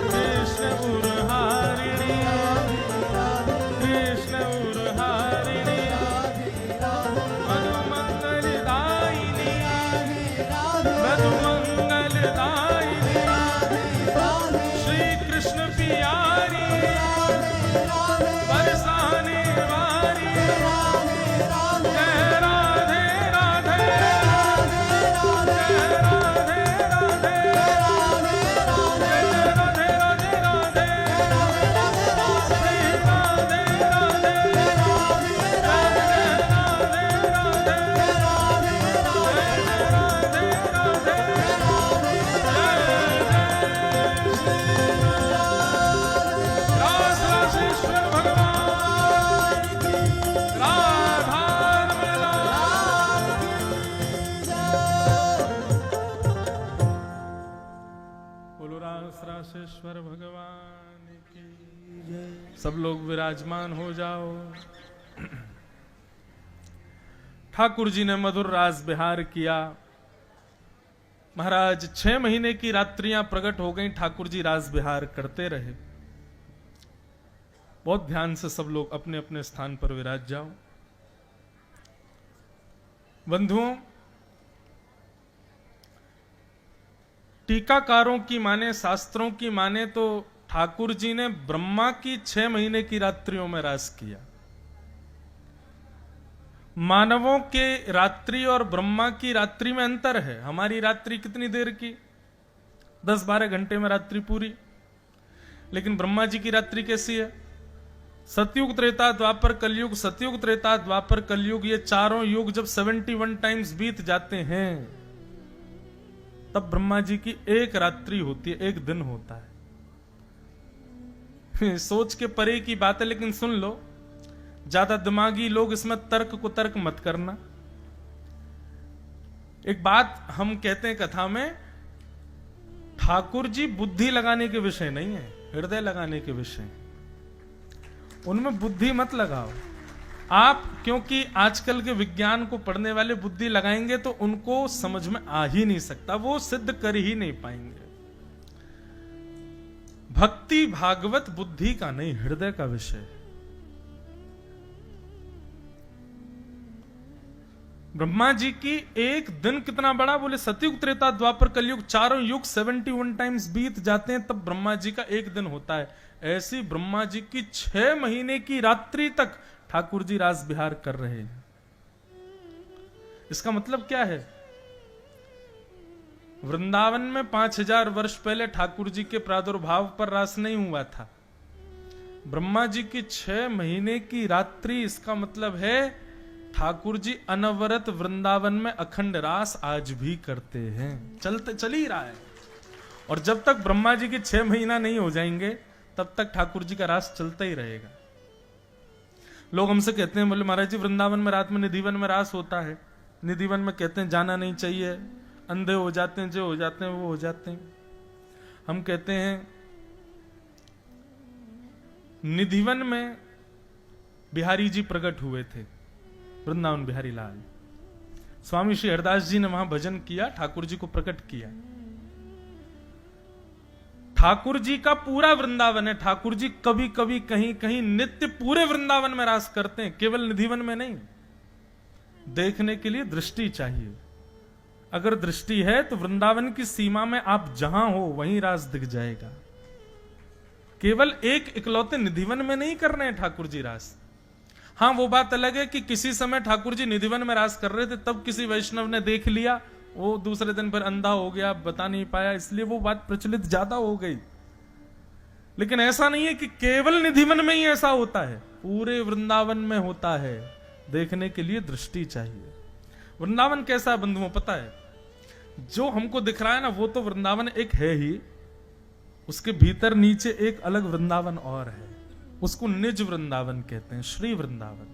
कृष्ण उरहारिणी कृष्ण उरहारिणी मधुमंगलदायिनी मधुमंगलदायिनी श्री कृष्ण प्यारी बरसाने वारी जय राधे राधे जय राधे राधे जय राधे राधे राधे श्री राधे राधे जय राधे राधे रास रासेश्वर भगवान की राधारमण लाल बोलो रास रासेश्वर भगवान की जय। सब लोग विराजमान हो जाओ। ठाकुर जी ने मधुर रास बिहार किया। महाराज 6 महीने की रात्रियां प्रकट हो गई, ठाकुर जी रास बिहार करते रहे। बहुत ध्यान से सब लोग अपने अपने स्थान पर विराज जाओ। बंधुओं, टीकाकारों की माने, शास्त्रों की माने तो ठाकुर जी ने ब्रह्मा की 6 महीने की रात्रियों में रास किया। मानवों के रात्रि और ब्रह्मा की रात्रि में अंतर है। हमारी रात्रि कितनी देर की? 10-12 घंटे में रात्रि पूरी। लेकिन ब्रह्मा जी की रात्रि कैसी है? सतयुग, त्रेता, द्वापर, कलयुग, सतयुग, त्रेता, द्वापर, कलयुग, ये चारों युग जब 71 टाइम्स बीत जाते हैं तब ब्रह्मा जी की एक रात्रि होती है, एक दिन होता है। सोच के परे की बात है, लेकिन सुन लो। ज्यादा दिमागी लोग इसमें तर्क को तर्क मत करना। एक बात हम कहते हैं कथा में, ठाकुर जी बुद्धि लगाने के विषय नहीं है, हृदय लगाने के विषय। उनमें बुद्धि मत लगाओ आप, क्योंकि आजकल के विज्ञान को पढ़ने वाले बुद्धि लगाएंगे तो उनको समझ में आ ही नहीं सकता, वो सिद्ध कर ही नहीं पाएंगे। भक्ति भागवत बुद्धि का नहीं, हृदय का विषय है। ब्रह्मा जी की एक दिन कितना बड़ा? बोले सतयुग, त्रेता, द्वापर, कलयुग, चारों युग 71 टाइम्स बीत जाते हैं तब ब्रह्मा जी का एक दिन होता है। ऐसी ब्रह्मा जी की 6 महीने की रात्रि तक ठाकुर जी रास बिहार कर रहे हैं। इसका मतलब क्या है? वृंदावन में 5000 वर्ष पहले ठाकुर जी के प्रादुर्भाव पर रास नहीं हुआ था। ब्रह्मा जी की 6 महीने की रात्रि, इसका मतलब है ठाकुर जी अनवरत वृंदावन में अखंड रास आज भी करते हैं, चल ही रहा है। और जब तक ब्रह्मा जी की 6 महीना नहीं हो जाएंगे तब तक ठाकुर जी का रास चलता ही रहेगा। लोग हमसे कहते हैं, बोले महाराज जी वृंदावन में रात में निधिवन में रास होता है, निधिवन में कहते हैं जाना नहीं चाहिए, अंधे हो जाते हैं, जो हो जाते हैं वो हो जाते हैं। हम कहते हैं निधिवन में बिहारी जी प्रकट हुए थे, वृंदावन बिहारी लाल। स्वामी श्री हरदास जी ने वहां भजन किया, ठाकुर जी को प्रकट किया। ठाकुर जी का पूरा वृंदावन है। ठाकुर जी कभी कभी कहीं कहीं नित्य पूरे वृंदावन में रास करते हैं, केवल निधिवन में नहीं। देखने के लिए दृष्टि चाहिए। अगर दृष्टि है तो वृंदावन की सीमा में आप जहां हो वहीं रास दिख जाएगा। केवल एक इकलौते निधिवन में नहीं कर रहे हैं ठाकुर जी रास। हां, वो बात अलग है कि किसी समय ठाकुर जी निधिवन में रास कर रहे थे, तब किसी वैष्णव ने देख लिया, वो दूसरे दिन फिर अंधा हो गया, बता नहीं पाया, इसलिए वो बात प्रचलित ज्यादा हो गई। लेकिन ऐसा नहीं है कि केवल निधिवन में ही ऐसा होता है, पूरे वृंदावन में होता है। देखने के लिए दृष्टि चाहिए। वृंदावन कैसा बंधुओं पता है? जो हमको दिख रहा है ना वो तो वृंदावन एक है ही, उसके भीतर नीचे एक अलग वृंदावन और है, उसको निज वृंदावन कहते हैं, श्री वृंदावन।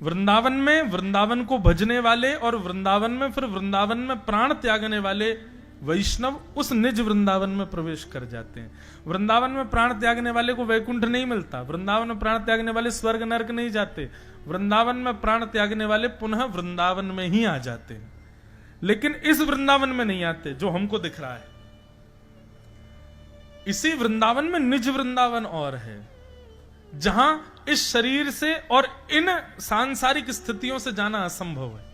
वृंदावन में वृंदावन को भजने वाले और वृंदावन में फिर वृंदावन में प्राण त्यागने वाले वैष्णव उस निज वृंदावन में प्रवेश कर जाते हैं। वृंदावन में प्राण त्यागने वाले को वैकुंठ नहीं मिलता, वृंदावन में प्राण त्यागने वाले स्वर्ग नरक नहीं जाते, वृंदावन में प्राण त्यागने वाले पुनः वृंदावन में ही आ जाते हैं, लेकिन इस वृंदावन में नहीं आते जो हमको दिख रहा है। इसी वृंदावन में निज वृंदावन और है, जहां इस शरीर से और इन सांसारिक स्थितियों से जाना असंभव है।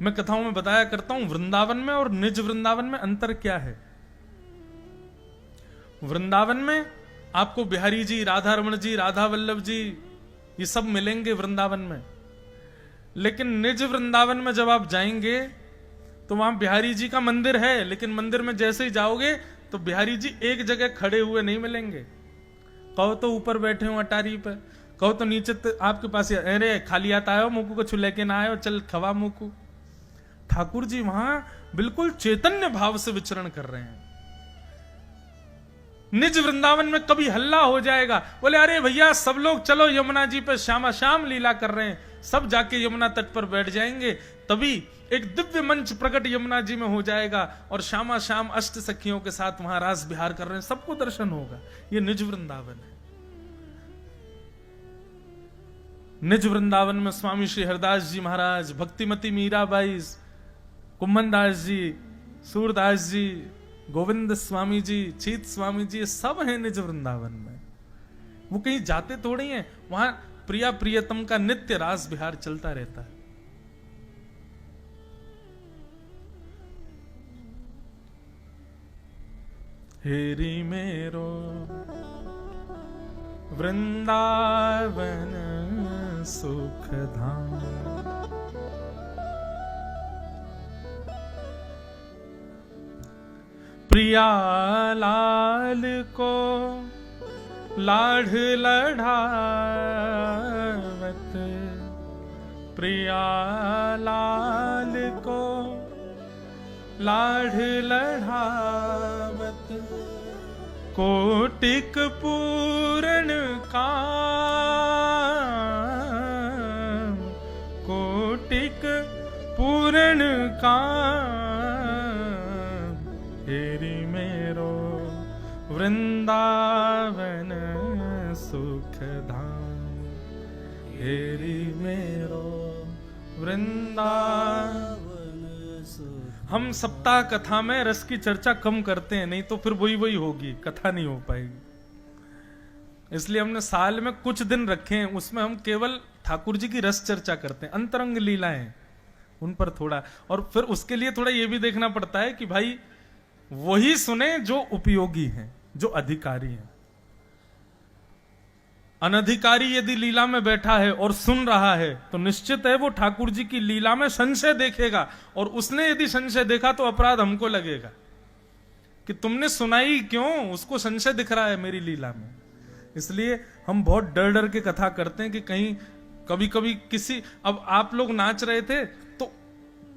मैं कथाओं में बताया करता हूं वृंदावन में और निज वृंदावन में अंतर क्या है। वृंदावन में आपको बिहारी जी, राधा रमण जी, राधा वल्लभ जी ये सब मिलेंगे वृंदावन में, लेकिन निज वृंदावन में जब आप जाएंगे तो वहां बिहारी जी का मंदिर है, लेकिन मंदिर में जैसे ही जाओगे तो बिहारी जी एक जगह खड़े हुए नहीं मिलेंगे। कहो तो ऊपर बैठे हो अटारी पर, कहो तो नीचे तो आपके पास, अरे खाली आता है मुकू को छुले के ना आयो, चल खवा मुकू। ठाकुर जी वहां बिल्कुल चैतन्य भाव से विचरण कर रहे हैं। निज वृंदावन में कभी हल्ला हो जाएगा, बोले अरे भैया सब लोग चलो यमुना जी पे श्यामा श्याम लीला कर रहे हैं, सब जाके यमुना तट पर बैठ जाएंगे, तभी एक दिव्य मंच प्रकट यमुना जी में हो जाएगा और श्यामा श्याम अष्ट सखियों के साथ वहां रास विहार कर रहे हैं, सबको दर्शन होगा। ये निज वृंदावन है। निज वृंदावन में स्वामी श्री हरदास जी महाराज, भक्तिमती मीराबाई, कुम्मन दास जी, सूरदास जी, गोविंद स्वामी जी, चीत स्वामी जी, सब हैं निज वृंदावन में। वो कहीं जाते थोड़ी हैं, वहां प्रिया प्रियतम का नित्य रास विहार चलता रहता है। हेरी मेरो वृंदावन सुख धाम, प्रिया लाल को लाढ़ लढ़ावत, प्रिया लाल को लाढ़ लढ़ावत, कोटिक पूर्ण काम, कोटिक पूर्ण काम, हेरी मेरो वृंदावन सुख धाम, हेरी मेरो वृंदावन। हम सप्ताह कथा में रस की चर्चा कम करते हैं, नहीं तो फिर वही वही होगी, कथा नहीं हो पाएगी। इसलिए हमने साल में कुछ दिन रखे हैं, उसमें हम केवल ठाकुर जी की रस चर्चा करते हैं, अंतरंग लीलाएं उन पर थोड़ा, और फिर उसके लिए थोड़ा ये भी देखना पड़ता है कि भाई वही सुने जो उपयोगी हैं, जो अधिकारी हैं। अनधिकारी यदि लीला में बैठा है और सुन रहा है तो निश्चित है वो ठाकुर जी की लीला में संशय देखेगा, और उसने यदि संशय देखा तो अपराध हमको लगेगा कि तुमने सुनाई क्यों, उसको संशय दिख रहा है मेरी लीला में। इसलिए हम बहुत डर डर के कथा करते हैं कि कहीं कभी कभी किसी, अब आप लोग नाच रहे थे तो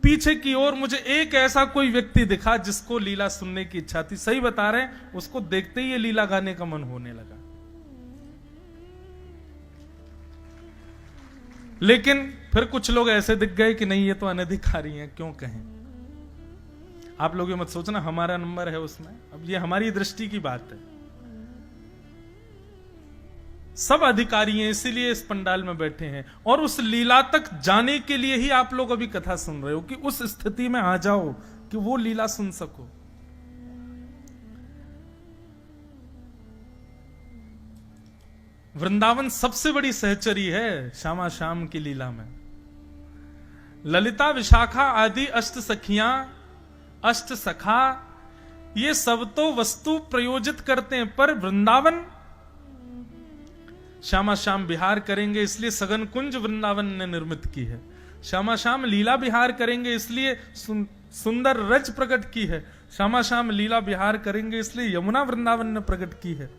पीछे की ओर मुझे एक ऐसा कोई व्यक्ति दिखा जिसको लीला सुनने की इच्छा थी, सही बता रहे हैं, उसको देखते ही ये लीला गाने का मन होने लगा। लेकिन फिर कुछ लोग ऐसे दिख गए कि नहीं ये तो अनधिकारी हैं, क्यों कहें। आप लोग ये मत सोचना हमारा नंबर है उसमें, अब ये हमारी दृष्टि की बात है। सब अधिकारी हैं, इसीलिए इस पंडाल में बैठे हैं, और उस लीला तक जाने के लिए ही आप लोग अभी कथा सुन रहे हो कि उस स्थिति में आ जाओ कि वो लीला सुन सको। वृंदावन सबसे बड़ी सहचरी है श्यामा श्याम की लीला में। ललिता, विशाखा आदि अष्ट सखियां, अष्ट सखा, ये सब तो वस्तु प्रयोजित करते हैं, पर वृंदावन श्यामा श्याम विहार करेंगे इसलिए सघन कुंज वृंदावन ने निर्मित की है। श्यामा श्याम लीला विहार करेंगे इसलिए सुंदर रज प्रकट की है। श्यामा श्याम लीला विहार करेंगे इसलिए यमुना वृंदावन ने प्रकट की है।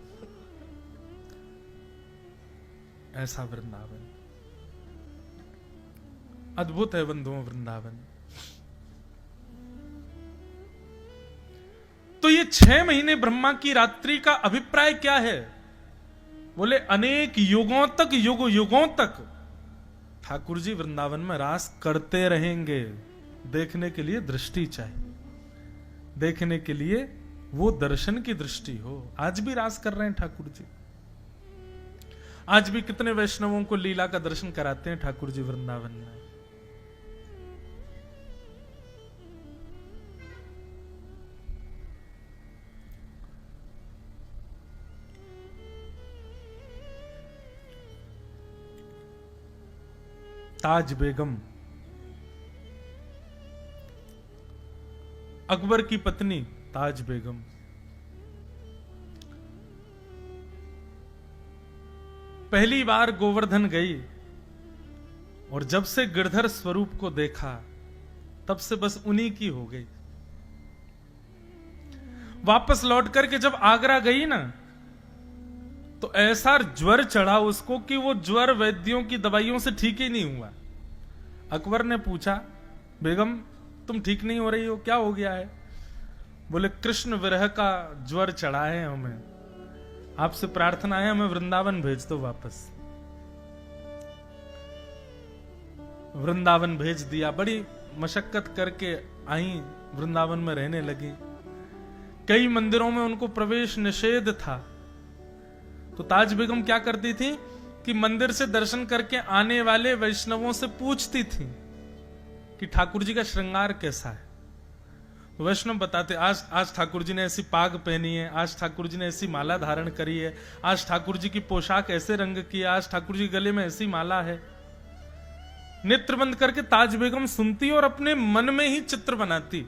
ऐसा वृंदावन। अद्भुत है बंधुओं वृंदावन। तो ये 6 महीने ब्रह्मा की रात्रि का अभिप्राय क्या है? बोले अनेक युगों तक, युगों तक ठाकुर जी वृंदावन में रास करते रहेंगे। देखने के लिए दृष्टि चाहिए, देखने के लिए वो दर्शन की दृष्टि हो। आज भी रास कर रहे हैं ठाकुर जी, आज भी कितने वैष्णवों को लीला का दर्शन कराते हैं ठाकुर जी वृंदावन में। ताज बेगम, अकबर की पत्नी ताज बेगम, पहली बार गोवर्धन गई और जब से गिरधर स्वरूप को देखा तब से बस उन्हीं की हो गई। वापस लौट करके जब आगरा गई ना, तो ऐसा ज्वर चढ़ा उसको कि वो ज्वर वैद्यों की दवाइयों से ठीक ही नहीं हुआ। अकबर ने पूछा, बेगम तुम ठीक नहीं हो रही हो, क्या हो गया है? बोले कृष्ण विरह का ज्वर चढ़ा है हमें, आपसे प्रार्थना है हमें वृंदावन भेज दो वापस। वृंदावन भेज दिया, बड़ी मशक्कत करके आई, वृंदावन में रहने लगी। कई मंदिरों में उनको प्रवेश निषेध था, तो ताज बेगम क्या करती थी कि मंदिर से दर्शन करके आने वाले वैष्णवों से पूछती थी कि ठाकुर जी का श्रृंगार कैसा है। तो वैष्णव बताते, आज ठाकुर जी ने ऐसी पाग पहनी है, आज ठाकुर जी ने ऐसी माला धारण करी है, आज ठाकुर जी की पोशाक ऐसे रंग की है, आज ठाकुर जी गले में ऐसी माला है। नेत्र बंद करके ताज बेगम सुनती और अपने मन में ही चित्र बनाती।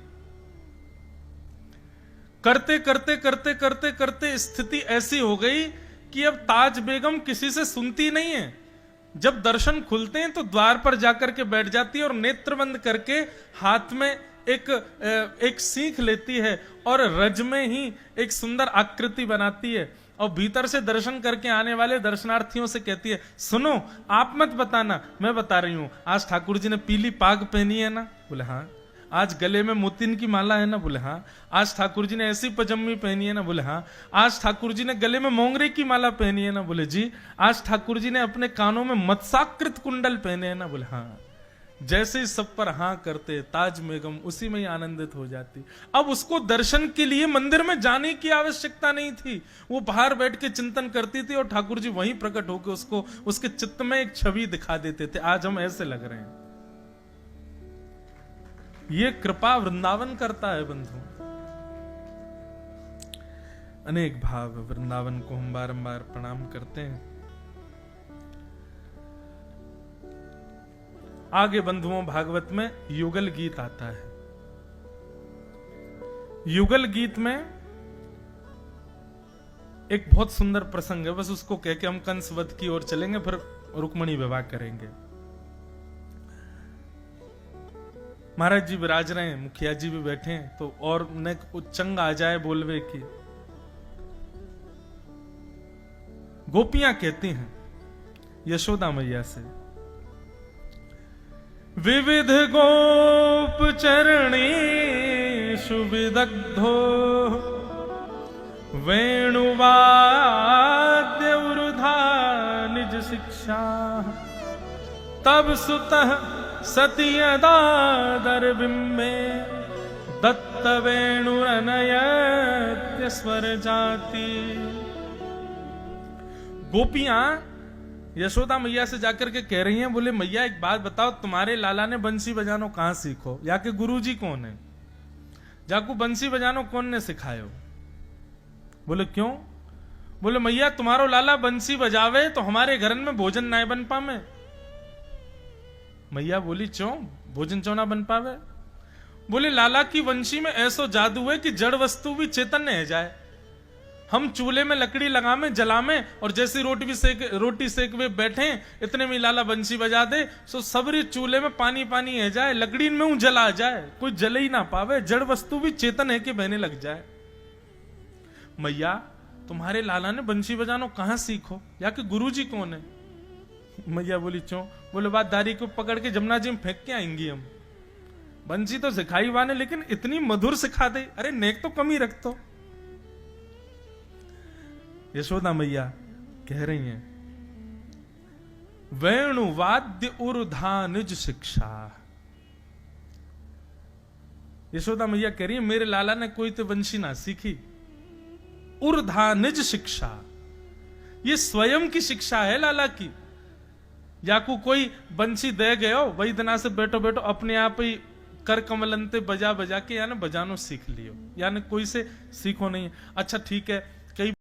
करते करते करते करते करते स्थिति ऐसी हो गई कि अब ताज बेगम किसी से सुनती नहीं है। जब दर्शन खुलते हैं तो द्वार पर जाकर के बैठ जाती है और नेत्र बंद करके हाथ में एक सीख लेती है और रज में ही एक सुंदर आकृति बनाती है और भीतर से दर्शन करके आने वाले दर्शनार्थियों से कहती है, सुनो आप मत बताना, मैं बता रही हूं, आज ठाकुर जी ने पीली पाग पहनी है ना? बोले हाँ। आज गले में मोतिन की माला है ना? बोले हाँ। आज ठाकुर जी ने ऐसी पजम्मी पहनी है ना? बोले हाँ। आज ठाकुर जी ने गले में मोंगरे की माला पहनी है ना? बोले जी। आज ठाकुर जी ने अपने कानों में मत्स्याकृत कुंडल पहने हैं ना? बोले हाँ। जैसे ही सब पर हाँ करते ताज बेगम उसी में ही आनंदित हो जाती। अब उसको दर्शन के लिए मंदिर में जाने की आवश्यकता नहीं थी, वो बाहर बैठ के चिंतन करती थी और ठाकुर जी वहीं प्रकट होकर उसको उसके चित्त में एक छवि दिखा देते थे, आज हम ऐसे लग रहे हैं। ये कृपा वृंदावन करता है बंधु। अनेक भाव वृंदावन को हम बारंबार प्रणाम करते हैं। आगे बंधुओं भागवत में युगल गीत आता है। युगल गीत में एक बहुत सुंदर प्रसंग है, बस उसको कह के हम कंस वध की ओर चलेंगे, फिर रुक्मणी विवाह करेंगे। महाराज जी विराज रहे हैं, मुखिया जी भी बैठे हैं, तो और ने उच्चंग आ जाए बोलवे की। गोपियां कहती हैं यशोदा मैया से, विविध गोप चरणेषु विदग्धो वेणुवाद्य वृथा निज शिक्षा, तब सुतः सति यदा दरबिम्बे दत्त वेणुरनयत्य स्वर जाति। गोपियां यशोदा मैया से जाकर के कह रही हैं, बोले मैया एक बात बताओ, तुम्हारे लाला ने बंसी बजानो कहां सीखो? या के गुरुजी कौन है? जाकू बंसी बजानो कौन ने सिखायो? बोले क्यों? बोले मैया तुम्हारो लाला बंसी बजावे तो हमारे घर में भोजन ना बन पावे। मैया बोली क्यों भोजन क्यों ना बन पावे? बोले लाला की वंशी में ऐसो जादू है कि जड़ वस्तु भी चेतन है जाए। हम चूल्हे में लकड़ी लगावे जलावे और जैसी रोटी सेक वे बैठे, इतने में लाला बंसी बजा दे, सो सबरी चूल्हे में पानी पानी है जाए, लकड़ी में ऊ जला जाए, कोई जल ही ना पावे, जड़ वस्तु भी चेतन है कि बहने लग जाए। मैया तुम्हारे लाला ने बंसी बजानो कहां सीखो? या कि गुरुजी कौन है? मैया बोली क्यों? बोले बात दारी को पकड़ के जमुना जी में फेंक के आएंगी हम। बंसी तो सिखाई वाने, लेकिन इतनी मधुर सिखा दे, अरे नेक तो कम ही रख तो। यशोदा मैया कह रही हैं, वेणु वाद्य उर्धा निज शिक्षा। यशोदा मैया कह रही है, मेरे लाला ने कोई तो बंशी ना सीखी, उर्धा निज शिक्षा, ये स्वयं की शिक्षा है लाला की। या को कोई बंसी दे गयो वही दिना से बैठो बैठो अपने आप ही कर कमलंते बजा बजा के यानी बजानो सीख लियो, यानी कोई से सीखो नहीं। अच्छा ठीक है,